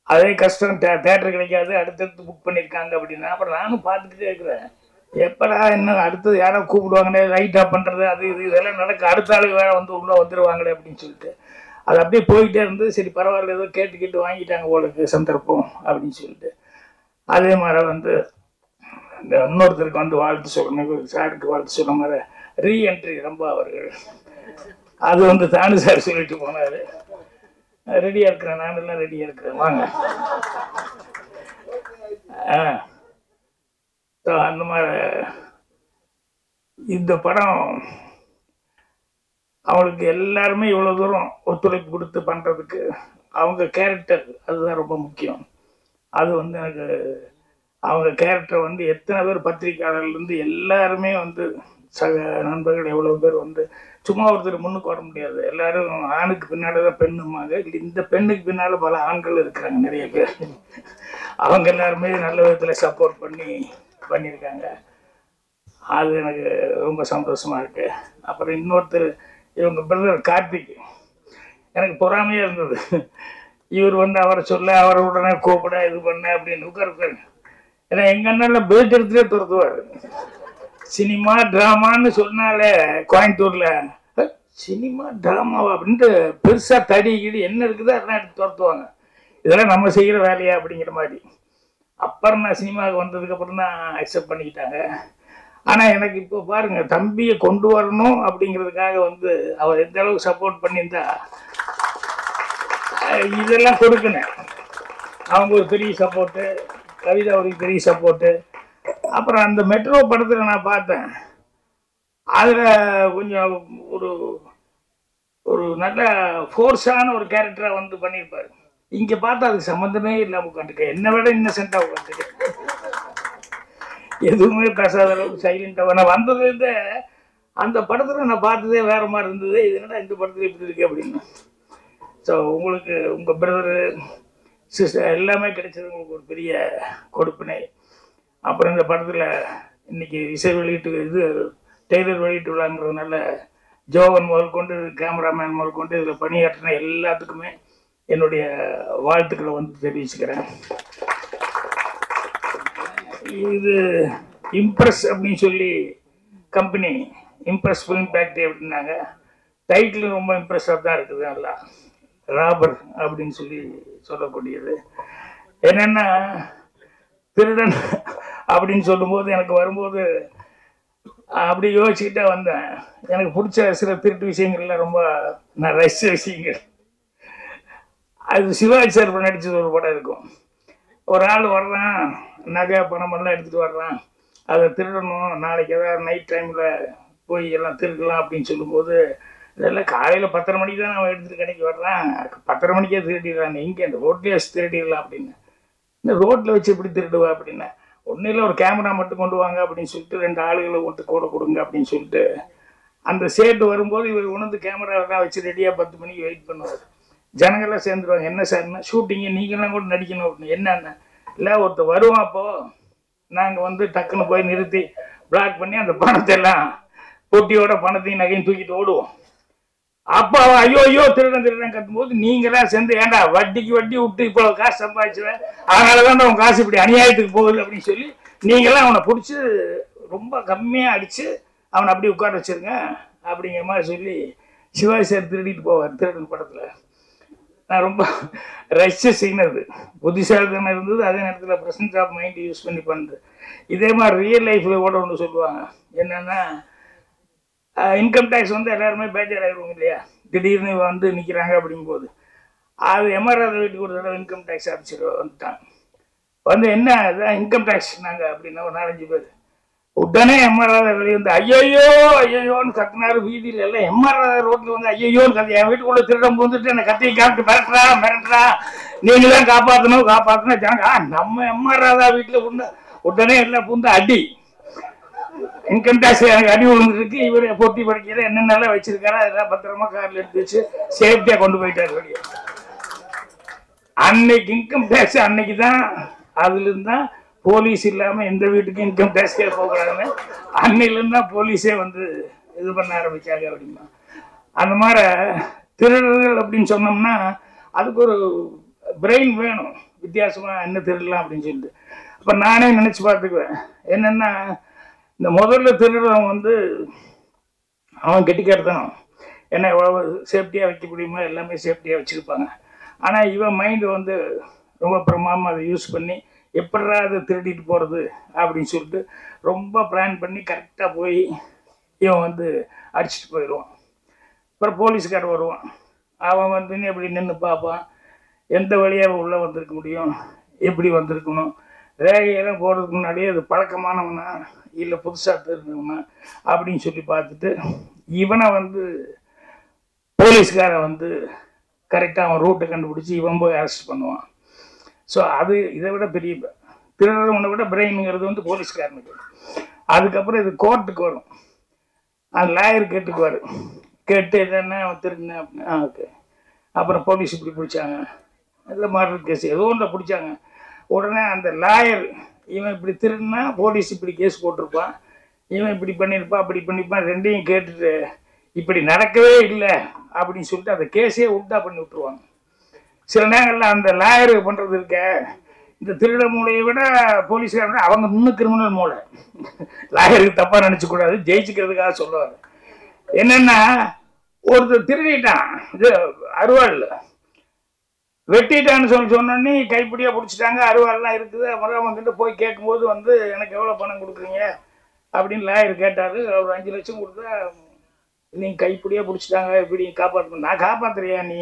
அதே கஷ்டம், தேட்டர் கிடைக்காது, அடுத்தடுத்து புக் பண்ணியிருக்காங்க அப்படின்னா. அப்புறம் நானும் பார்த்துக்கிட்டே இருக்கிறேன், எப்படா இன்னும் அடுத்தது யாரோ கூப்பிடுவாங்களே, லைட்டாக பண்ணுறது அது இதெல்லாம் நடக்க, அடுத்த ஆளு வேற வந்து உள்ளே வந்துடுவாங்களே அப்படின்னு சொல்லிட்டு அது அப்படியே போயிட்டே இருந்து. சரி பரவாயில்ல, ஏதோ கேட்டு வாங்கிட்டாங்க உங்களுக்கு சந்தர்ப்பம் அப்படின்னு சொல்லிட்டு. அதே மாதிரி வந்து இந்த இன்னொருத்தருக்கு வந்து வாழ்த்து சொல்லணும், சாருக்கு வாழ்த்து சொல்ல மாதிரி ரீஎன்ட்ரி ரொம்ப அவர்கள் அது வந்து தானு சார் சொல்லிட்டு போனார். ரெடியாக இருக்கிறேன், நானெல்லாம் ரெடியாக இருக்கிறேன், வாங்க. அந்த மாதிரி இந்த படம் அவங்களுக்கு எல்லாருமே இவ்வளோ தூரம் ஒத்துழைப்பு கொடுத்து பண்ணுறதுக்கு அவங்க கேரக்டர் அதுதான் ரொம்ப முக்கியம். அது வந்து எனக்கு அவங்க கேரக்டர் வந்து எத்தனை பேர் பத்திரிகையாளர்லேருந்து எல்லாருமே வந்து சக நண்பர்கள் எவ்வளோ பேர் வந்து சும்மா ஒருத்தர் முன்னுக்கு வர முடியாது. எல்லாரும் ஆணுக்கு பின்னால் தான் பெண்ணுமாங்க. இந்த பெண்ணுக்கு பின்னால் பல ஆண்கள் இருக்கிறாங்க நிறைய பேர். அவங்க எல்லாருமே நல்ல விதத்தில் சப்போர்ட் பண்ணியிருக்காங்க. அது எனக்கு ரொம்ப சந்தோஷமாக இருக்கு. அப்புறம் இன்னொருத்தர் இவங்க பிரதர் கார்த்திக், எனக்கு பொறாமையாக இருந்தது. இவர் வந்து அவரை சொல்ல அவரை உடனே கூப்பிட இது பண்ண அப்படின்னு உட்காரு. ஏன்னா எங்கள் அண்ணன் பெல்ட் எடுத்துகிட்டே துரத்துவார். சினிமா ட்ராமான்னு சொன்னாலே கோயம்புத்தூரில் சினிமா ட்ராமாவா அப்படின்ட்டு பெருசாக தடி கிடி என்ன இருக்குதோ அதெல்லாம் எடுத்து துரத்துவாங்க. இதெல்லாம் நம்ம செய்கிற வேலையா அப்படிங்கிற மாதிரி. அப்புறம் நான் சினிமாவுக்கு வந்ததுக்கப்புறம் தான் அக்செப்ட் பண்ணிக்கிட்டாங்க. ஆனால் எனக்கு இப்போ பாருங்கள், தம்பியை கொண்டு வரணும் அப்படிங்கிறதுக்காக வந்து அவர் எந்த அளவுக்கு சப்போர்ட் பண்ணியிருந்தா இதெல்லாம் கொடுக்கணும். அவங்க ஒரு பெரிய சப்போர்ட்டு, கவிதா ஒரு பெரிய சப்போர்ட்டு. அப்புறம் அந்த மெட்ரோ படத்தில் நான் பார்த்தேன், அதில் கொஞ்சம் ஒரு ஒரு நல்ல ஃபோர்ஸான ஒரு கேரக்டராக வந்து பண்ணியிருப்பார். இங்கே பார்த்தா அதுக்கு சம்மந்தமே இல்லாமல் உட்காந்துருக்கேன். என்னை விட இன்னசென்ட்டாக உட்காந்துருக்கேன். எதுவுமே பேசாத அளவுக்கு சைலண்டாக நான் வந்தது. அந்த படத்தில் நான் பார்த்ததே வேற மாதிரி இருந்தது. இது என்னடா இந்த படத்தில் இப்படி இருக்கு அப்படின்னு. ஸோ உங்களுக்கு உங்கள் பிரதரு சிஸ்டர் எல்லாமே கிடைச்சது உங்களுக்கு ஒரு பெரிய கொடுப்பினை. அப்புறம் இந்த படத்தில் இன்னைக்கு இசை வெளியீட்டு இது டெய்லர் வெளியீட்டு விழாங்கிறதுனால ஜோவன் முதல் கொண்டு கேமராமேன் முதல் கொண்டு இதில் பணியாற்றின எல்லாத்துக்குமே என்னுடைய வாழ்த்துக்களை வந்து தெரிவிச்சுக்கிறேன். இது இம்ப்ரெஸ் அப்படின்னு சொல்லி கம்பெனி, இம்ப்ரெஸ் ஃபிலிம் ஃபேக்ட்ரி அப்படின்னாங்க. டைட்டில் ரொம்ப இம்ப்ரெஸ்ஸாக தான் இருக்குது. நல்லா ராபர் அப்படின்னு சொல்லக்கூடியது. என்னென்னா திருடன் அப்படின்னு சொல்லும்போது எனக்கு வரும்போது அப்படி யோசிச்சுக்கிட்டே வந்தேன். எனக்கு பிடிச்ச சில திருட்டு விஷயங்கள்லாம் ரொம்ப நான் ரசித்த விஷயங்கள். அது சிவாஜி சார் நடிச்சது ஒரு படம் இருக்கும். ஒரு ஆள் வர்றான், நகை பணமெல்லாம் எடுத்துகிட்டு வர்றான், அதை திருடணும், நாளைக்கு ஏதாவது நைட் டைமில் போய் எல்லாம் திருடலாம் அப்படின்னு சொல்லும்போது, இதெல்லாம் காலையில் 10:30 மணிக்கு தான் அவன் எடுத்துகிட்டு கடைக்கு வர்றான், 10:30 மணிக்கே திருடிடுறான், இங்கே அந்த ரோட்லேயே வச்சு திருடிடலாம் அப்படின்னு. இந்த ரோட்டில் வச்சு எப்படி திருடுவா அப்படின்னா, ஒன்றும் இல்லை ஒரு கேமரா மட்டும் கொண்டு வாங்க அப்படின்னு சொல்லிட்டு 2 ஆளுகளை ஒட்டு கூட கொடுங்க அப்படின்னு சொல்லிட்டு அந்த சேட்டு வரும்போது இவர் உணர்ந்து கேமராவெல்லாம் வச்சு ரெடியாக 10 மணிக்கு வெயிட் பண்ணுவார். ஜனங்கள்லாம் சேர்ந்துருவாங்க. என்ன சார்னா ஷூட்டிங்கு நீங்களாம் கூட நடிக்கணும் அப்படின்னு. என்னென்ன இல்லை ஒருத்தர் வருவான், அப்போது நாங்கள் வந்து டக்குன்னு போய் நிறுத்தி பிளாக் பண்ணி அந்த பணத்தை எல்லாம் பொட்டியோட பணத்தையும் நகையும் தூக்கிட்டு ஓடுவோம். அப்போ ஐயோ திருடன் கத்தும்போது நீங்களாம் சேர்ந்து ஏண்டா வட்டிக்கு வட்டி விட்டு இப்போ காசு சம்பாதிச்சுவேன், அதனாலதான் உன் காசு இப்படி அநியாயத்துக்கு போகுது அப்படின்னு சொல்லி நீங்களாம் அவனை பிடிச்சி ரொம்ப கம்மியாக அடித்து அவனை அப்படி உட்கார வச்சிருங்க அப்படிங்கிற மாதிரி சொல்லி சிவாஜி சார் திருடிட்டு போவார் திருடன் படத்தில். நான் ரொம்ப ரசிச்ச சீன் அது. புத்திசாலித்தனம் இருந்தது, அதே நேரத்தில் ப்ரெசன்ஸ் ஆஃப் மைண்ட் யூஸ் பண்ணி பண்ணுறது. இதே மாதிரி ரியல் லைஃப்பில் கூட ஒன்று சொல்லுவாங்க. என்னென்னா இன்கம் டேக்ஸ் வந்து எல்லாருமே பேஜர் ஆகிடுவாங்க இல்லையா, திடீர்னு வந்து நிற்கிறாங்க அப்படிங்கும்போது. அது எம்ஆர்ஆர் வீட்டுக்கு ஒரு தடவை இன்கம் டேக்ஸ் ஆஃபீஸர் வந்துட்டாங்க. வந்து என்ன இதான் இன்கம் டேக்ஸ் நாங்கள் அப்படின்னா ஒரு 4-5 பேர். உடனே எம்ஆர்ஆர் வெளியே வந்து ஐயோன்னு கத்தினாரு. வீதியில எல்லாம் எம்ஆர்ஆர் ரோட்டில் வந்து ஐயோன்னு கத்தி, என் வீட்டுக்குள்ள திருடம் வந்துட்டு என்னை கத்தியை காப்பிட்டு மிரட்டுறா, நீங்க தான் காப்பாற்றணும் ஜனங்க. நம்ம எம்ஆர்ஆர் வீட்டில் உடனே எல்லாம் பூந்து அடி. இன்கம் டேக்ஸ் எனக்கு அடி விழுந்துருக்கு. இவர் பொட்டி படிக்கிற என்னென்னலாம் வச்சிருக்காரு அதெல்லாம் பத்திரமா காரில் எடுத்து வச்சு சேஃப்டியா கொண்டு போயிட்டாரு வெளியே. அன்னைக்கு இன்கம் டேக்ஸ் அன்னைக்கு தான், அதுல இருந்தா போலீஸ் இல்லாம எந்த வீட்டுக்கும் இன்கம் டேக்ஸ்கே போகிறாங்க. அன்னையிலேருந்து தான் போலீஸே வந்து இது பண்ண ஆரம்பிச்சாங்க அப்படின்னா. அந்த மாதிரி திருடர்கள் அப்படின்னு சொன்னோம்னா அதுக்கு ஒரு பிரெயின் வேணும், வித்தியாசமா என்ன திருடலாம் அப்படின்னு சொல்லிட்டு. அப்ப நானே நினைச்சு பார்த்துக்குவேன். என்னன்னா இந்த முதல்ல திருடுறவன் வந்து அவன் கெட்டிக்காரத்தனம், ஏன்னா எவ்வளோ சேஃப்டியாக வைக்க முடியுமோ எல்லாமே சேஃப்டியாக வச்சுருப்பாங்க. ஆனால் இவன் மைண்டு வந்து ரொம்ப பிரமாதமாக அதை யூஸ் பண்ணி எப்படா அதை திருடிட்டு போகிறது அப்படின்னு சொல்லிட்டு ரொம்ப பிளான் பண்ணி கரெக்டாக போய் இவன் வந்து அடிச்சுட்டு போயிடுவான். அப்புறம் போலீஸ்காரர் வருவான். அவன் வந்து எப்படி நின்று பார்ப்பான், எந்த வழியாக உள்ளே வந்திருக்க முடியும், எப்படி வந்திருக்கணும், ரேகையெல்லாம் போடுறதுக்கு முன்னாடியே அது பழக்கமானவனா இல்லை புதுசாக தெரிஞ்சவனா அப்படின்னு சொல்லி பார்த்துட்டு இவனை வந்து போலீஸ்காரன் வந்து கரெக்டாக அவன் ரூட்டை கண்டுபிடிச்சி இவன் போய் அரெஸ்ட் பண்ணுவான். ஸோ அது இதை விட பெரிய திருடுறவனை விட பிரெயினுங்கிறது வந்து போலீஸ்காரனுக்கு. அதுக்கப்புறம் இது கோர்ட்டுக்கு வரும், அந்த லாயர் கேட்டுக்குவார். கேட்டு என்னென்ன திருடுன அப்படின்னா ஓகே. அப்புறம் போலீஸ் இப்படி பிடிச்சாங்க, இல்லை மர்டர் கேஸ் ஏதோ ஒன்றை பிடிச்சாங்க. உடனே அந்த லாயர் இவன் இப்படி திருடுனா போலீஸ் இப்படி கேஸ் போட்டிருப்பான், இவன் இப்படி பண்ணியிருப்பான் அப்படி பண்ணியிருப்பான், ரெண்டையும் கேட்டுட்டு இப்படி நடக்கவே இல்லை அப்படின்னு சொல்லிட்டு அந்த கேஸே உல்டா பண்ணி விட்டுருவாங்க. சில நேரங்களில் அந்த லாயர் பண்ணுறது இருக்க இந்த திருட மூளையை விட போலீஸ்காரங்க அவங்க இன்னும் கிரிமினல் மூளை. லாயருக்கு தப்பாக நினச்சக்கூடாது, ஜெயிச்சுக்கிறதுக்காக சொல்லுவார். என்னென்னா ஒருத்தர் திருடிட்டான், இது அருவாள் வெட்டிட்டான்னு சொன்னோன்னே கைப்பிடியாக பிடிச்சிட்டாங்க, அருவாள்லாம் இருக்குது. அப்புறம் அவங்ககிட்ட போய் கேட்கும்போது வந்து எனக்கு எவ்வளோ பணம் கொடுக்குறீங்க அப்படின்னு லாயர் கேட்டார். ஒரு 5 லட்சம் கொடுத்தா நீங்கள் கைப்பிடியாக பிடிச்சிட்டாங்க, எப்படி காப்பாற்றணும்? நான் காப்பாற்றுறியா, நீ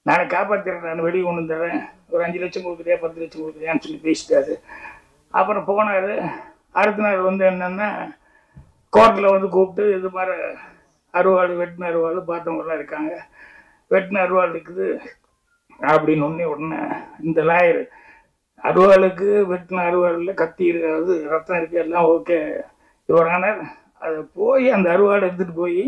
நானே காப்பாற்றுறேன், நான் வெளியே கொண்டு வந்துடுறேன், ஒரு 5 லட்சம் கொடுக்குறியா 10 லட்சம் கொடுக்குறியான்னு சொல்லி பேசிட்டாரு. அப்புறம் போனார். அடுத்த நாள் வந்து என்னென்னா கோர்ட்டில் வந்து கூப்பிட்டு இது மாதிரி அருவாள் வெட்டின அருவாள் பார்த்தவங்களாம் இருக்காங்க, வெட்டின அருவாள் இருக்குது அப்படின்னு உடனே இந்த லாயர் அருவாளுக்கு வெட்டின அருவாளில் கத்தி இருக்காது, ரத்தம் இருக்குது, எல்லாம் ஓகே யுவர் ஆனர். அதை போய் அந்த அருவாளை எடுத்துகிட்டு போய்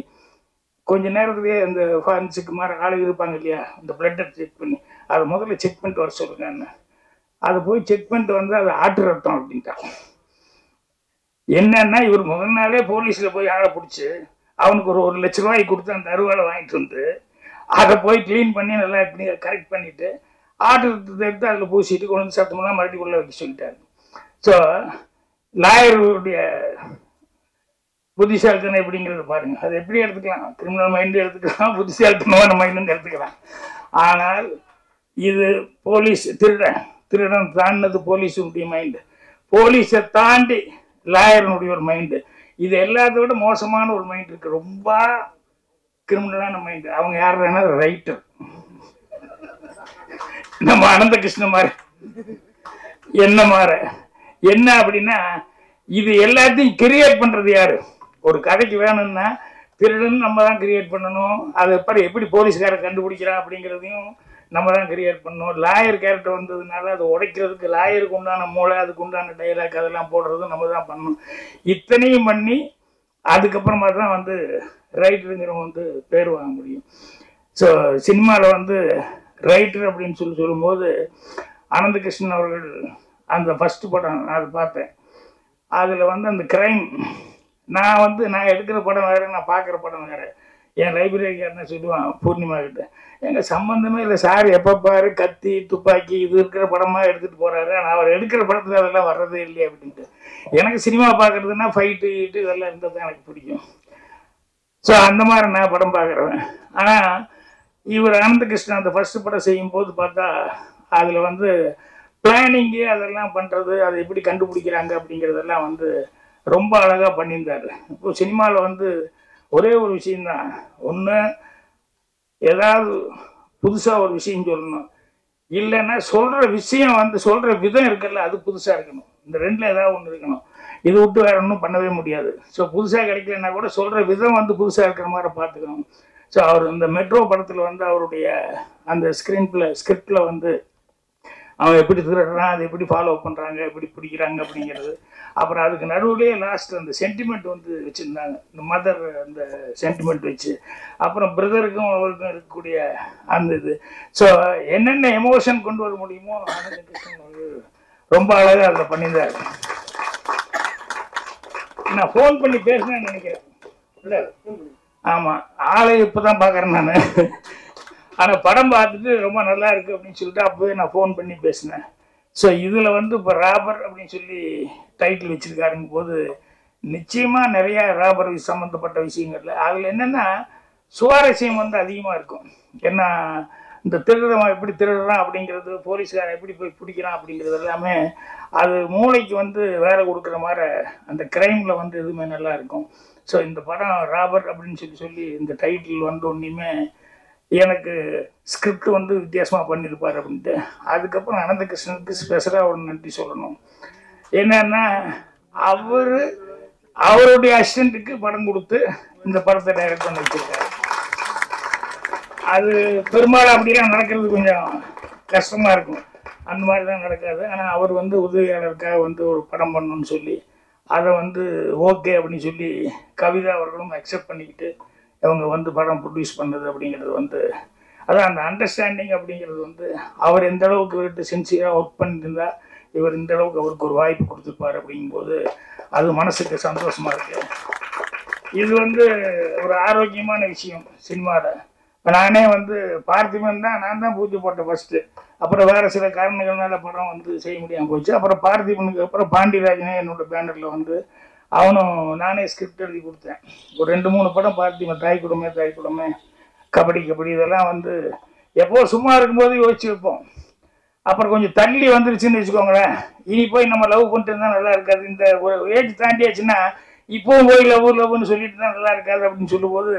கொஞ்ச நேரத்துலேயே அந்த ஃபாரன்சிக் மாதிரி ஆளுங்க இருப்பாங்க இல்லையா, இந்த பிளட்டை செக் பண்ணி அதை முதல்ல செக் பண்ணிட்டு வர சொல்லுங்கன்னு. அதை போய் செக் பண்ணிட்டு வந்து அது ஆட்டு ரத்தம் அப்படின்ட்டான். என்னன்னா இவர் முதல் நாளே போலீஸில் போய் ஆளை பிடிச்சி அவனுக்கு ஒரு 1 லட்ச ரூபாய்க்கு கொடுத்து அந்த அருவாளை வாங்கிட்டு வந்து அதை போய் க்ளீன் பண்ணி நல்லா கரெக்ட் பண்ணிவிட்டு ஆட்டு ரத்தத்தை எடுத்து அதில் பூசிட்டு கொண்டு வந்து சத்தமெல்லாம் மறுபடியும் உள்ள வைக்க சொல்லிட்டாரு. ஸோ லாயருடைய புத்திசாலித்தனம் எப்படிங்கிறது பாருங்க. அது எப்படி எடுத்துக்கலாம், கிரிமினல் மைண்டு எடுத்துக்கலாம், புத்திசாலித்தனமான மைண்டுன்னு எடுத்துக்கலாம். ஆனால் இது போலீஸ் திருடன் தாண்டினது போலீஸுடைய மைண்டு, போலீஸை தாண்டி லாயர்னுடைய ஒரு மைண்டு. இது எல்லாத்த விட மோசமான ஒரு மைண்ட் இருக்கு, ரொம்ப கிரிமினலான மைண்டு. அவங்க யார் வேணா ரைட்டர், நம்ம அனந்த கிருஷ்ண மாதிரி என்ன மாற என்ன அப்படின்னா இது எல்லாத்தையும் கிரியேட் பண்றது யாரு? ஒரு கதைக்கு வேணும்னா திருடன் நம்ம தான் கிரியேட் பண்ணணும். அதை எப்படி போலீஸ்காரர் கண்டுபிடிக்கிறான் அப்படிங்கிறதையும் நம்ம தான் கிரியேட் பண்ணணும். லாயர் கேரக்டர் வந்ததுனால அதை உடைக்கிறதுக்கு லாயருக்கு உண்டான மூளை, அதுக்கு உண்டான டைலாக் அதெல்லாம் போடுறதும் நம்ம தான் பண்ணணும். இத்தனையும் பண்ணி அதுக்கப்புறமா தான் வந்து ரைட்டருங்கிறவங்க வந்து பேர் வாங்க முடியும். ஸோ சினிமாவில் வந்து ரைட்டர் அப்படின்னு சொல்லும்போது அனந்த கிருஷ்ணன் அவர்கள் அந்த ஃபஸ்ட்டு படம் அதை பார்த்தேன். அதில் வந்து அந்த கிரைம் நான் எடுக்கிற படம் வேறு, நான் பார்க்குற படம் வேறு. என் லைப்ரரிக்காரனை சொல்லுவான் பூர்ணிமா கிட்ட, எங்கள் சம்மந்தமே இல்லை சார், எப்போ பாரு கத்தி துப்பாக்கி இது இருக்கிற படமாக எடுத்துகிட்டு போகிறாரு, ஆனால் அவர் எடுக்கிற படத்தில் அதெல்லாம் வர்றதே இல்லையே அப்படின்ட்டு. எனக்கு சினிமா பார்க்குறதுனா ஃபைட்டு இதெல்லாம் இருந்தால் தான் எனக்கு பிடிக்கும். ஸோ அந்த மாதிரி நான் படம் பார்க்குறேன். ஆனால் இவர் அனந்த கிருஷ்ணன் அந்த ஃபஸ்ட்டு படம் செய்யும்போது பார்த்தா அதில் வந்து பிளானிங்கு அதெல்லாம் பண்ணுறது, அதை எப்படி கண்டுபிடிக்கிறாங்க அப்படிங்கிறதெல்லாம் வந்து ரொம்ப அழகாக பண்ணியிருந்தார். இப்போ சினிமாவில் வந்து ஒரே ஒரு விஷயந்தான், ஒன்று ஏதாவது புதுசாக ஒரு விஷயம் சொல்லணும், இல்லைன்னா சொல்கிற விஷயம் வந்து சொல்கிற விதம் இருக்குல்ல அது புதுசாக இருக்கணும். இந்த ரெண்டில் ஏதாவது ஒன்று இருக்கணும். இது விட்டு வேற ஒன்றும் பண்ணவே முடியாது. ஸோ புதுசாக கிடைக்கலன்னா கூட சொல்கிற விதம் வந்து புதுசாக இருக்கிற மாதிரி பார்த்துக்கணும். ஸோ அவர் இந்த மெட்ரோ படத்தில் வந்து அவருடைய அந்த ஸ்கிரிப்டில் வந்து அவன் எப்படி திருடுறான், அதை எப்படி ஃபாலோ பண்ணுறாங்க, எப்படி பிடிக்கிறாங்க அப்படிங்கிறது. அப்புறம் அதுக்கு நடுவுலேயே லாஸ்ட் அந்த சென்டிமெண்ட் வந்து வச்சுருந்தாங்க, இந்த மதர் அந்த சென்டிமெண்ட் வச்சு, அப்புறம் பிரதருக்கும் அவருக்கும் இருக்கக்கூடிய அந்த இது. ஸோ என்னென்ன எமோஷன் கொண்டு வர முடியுமோ அனந்த கிருஷ்ணன் வந்து ரொம்ப அழகாக அதில் பண்ணியிருந்தார். நான் ஃபோன் பண்ணி பேசுனேன்னு நினைக்கிறேன், இல்லை ஆமாம், ஆளை இப்போ தான் பார்க்குறேன் நான். ஆனால் படம் பார்த்துட்டு ரொம்ப நல்லா இருக்குது அப்படின்னு சொல்லிட்டு அப்போவே நான் ஃபோன் பண்ணி பேசினேன். ஸோ இதில் வந்து இப்போ ராபர் அப்படின்னு சொல்லி டைட்டில் வச்சுருக்காருங்க போது நிச்சயமாக நிறையா ராபர் சம்மந்தப்பட்ட விஷயங்கள்ல அதில் என்னென்னா சுவாரஸ்யம் வந்து அதிகமாக இருக்கும். ஏன்னா இந்த திருடுறவன் எப்படி திருடுறான் அப்படிங்கிறது, போலீஸ்காரன் எப்படி போய் பிடிக்கிறான் அப்படிங்கிறது எல்லாமே அது மூளைக்கு வந்து வேலை கொடுக்குற மாதிரி அந்த க்ரைமில் வந்து எதுவுமே நல்லா இருக்கும். ஸோ இந்த படம் ராபர் அப்படின்னு சொல்லி இந்த டைட்டில் வந்து ஒன்றுமே எனக்கு ஸ்கிரிப்ட் வந்து வித்தியாசமாக பண்ணியிருப்பார் அப்படின்ட்டு. அதுக்கப்புறம் அனந்த கிருஷ்ணனுக்கு ஸ்பெஷலாக ஒரு நன்றி சொல்லணும். என்னன்னா அவருடைய அசிஸ்டண்ட்டுக்கு படம் கொடுத்து இந்த படத்தை டைரக்ட் பண்ணி வச்சிருக்காரு. அது பெரும்பாலும் அப்படிலாம் நடக்கிறது கொஞ்சம் கஷ்டமாக இருக்கும். அந்த மாதிரி தான் நடக்காது. ஆனால் அவர் வந்து உதவியாளருக்காக வந்து ஒரு படம் பண்ணணும்னு சொல்லி அதை வந்து ஓகே அப்படின்னு சொல்லி கவிதா அவர்களும் அக்செப்ட் பண்ணிக்கிட்டு இவங்க வந்து படம் ப்ரொடியூஸ் பண்ணது அப்படிங்கிறது வந்து அதான் அந்த அண்டர்ஸ்டாண்டிங் அப்படிங்கிறது வந்து அவர் எந்த அளவுக்கு இவர்கிட்ட சின்சியராக ஒர்க் பண்ணியிருந்தா இவர் இந்த அளவுக்கு அவருக்கு ஒரு வாய்ப்பு கொடுத்துருப்பார் அப்படிங்கும்போது அது மனசுக்கு சந்தோஷமாக இருக்குது. இது வந்து ஒரு ஆரோக்கியமான விஷயம் சினிமாவில். இப்போ நானே வந்து பார்த்திபன் தான் நான் தான் பூஜை போட்டேன் ஃபஸ்ட்டு. அப்புறம் வேறு சில காரணங்கள்னால படம் வந்து செய்ய முடியாமல் போச்சு. அப்புறம் பார்த்திபனுக்கு அப்புறம் பாண்டியராஜனே என்னோட பேனரில் வந்து அவனும் நானே ஸ்கிரிப்ட் எழுதி கொடுத்தேன். ஒரு 2-3 படம் பார்த்திபன், தாய் குடும்பமே, கபடி இதெல்லாம் வந்து எப்போ சும்மா இருக்கும்போது யோசிச்சு வைப்போம். அப்புறம் கொஞ்சம் தள்ளி வந்துருச்சுன்னு வச்சுக்கோங்களேன், இனி போய் நம்ம லவ் பண்ணிட்டு இருந்தால் நல்லா இருக்காது. இந்த ஒரு ஏஜ் தாண்டியாச்சுன்னா இப்போவும் போய் லவ்னு சொல்லிட்டு தான் நல்லா இருக்காது அப்படின்னு சொல்லும்போது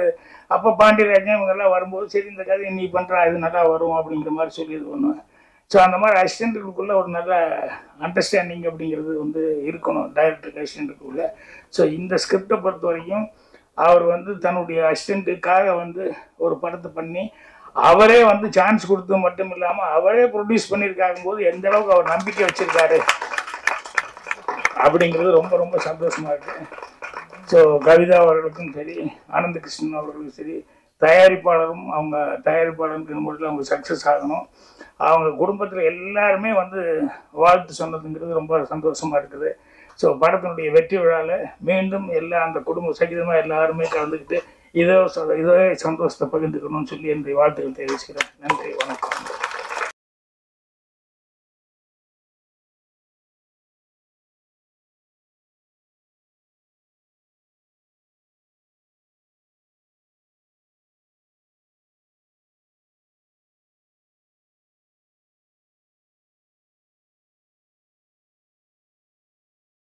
அப்போ பாண்டியராஜன் இவங்கெல்லாம் வரும்போது சரி இந்த கதை நீ பண்ணுறா இது நல்லா வரும் அப்படிங்கிற மாதிரி சொல்லி இது பண்ணுவேன். ஸோ அந்த மாதிரி அசிஸ்டண்ட்டுக்குள்ளே ஒரு நல்ல அண்டர்ஸ்டாண்டிங் அப்படிங்கிறது வந்து இருக்கணும் டைரக்டருக்கு அசிஸ்டண்ட்டுக்குள்ளே. ஸோ இந்த ஸ்கிரிப்டை பொறுத்த வரைக்கும் அவர் வந்து தன்னுடைய அசிஸ்டண்ட்டுக்காக வந்து ஒரு படத்தை பண்ணி அவரே வந்து சான்ஸ் கொடுத்தது மட்டும் இல்லாமல் அவரே ப்ரொடியூஸ் பண்ணியிருக்காகும் போது எந்த அளவுக்கு அவர் நம்பிக்கை வச்சுருக்காரு அப்படிங்கிறது ரொம்ப ரொம்ப சந்தோஷமாக இருக்குது. ஸோ கவிதா அவர்களுக்கும் சரி, ஆனந்த கிருஷ்ணன் அவர்களுக்கும் சரி, தயாரிப்பாளரும் அவங்க தயாரிப்பாளருக்கு மட்டும் அவங்க சக்ஸஸ் ஆகணும். அவங்க குடும்பத்தில் எல்லாருமே வந்து வாழ்த்து சொன்னதுங்கிறது ரொம்ப சந்தோஷமாக இருக்குது. ஸோ படத்தினுடைய வெற்றி விழாவில் மீண்டும் எல்லாம் அந்த குடும்ப சகிதமாக எல்லாருமே கலந்துக்கிட்டு இதே சந்தோஷத்தை பகிர்ந்துக்கணும்னு சொல்லி என்னுடைய வாழ்த்துக்கள் தெரிவிச்சுக்கிறேன். நன்றி.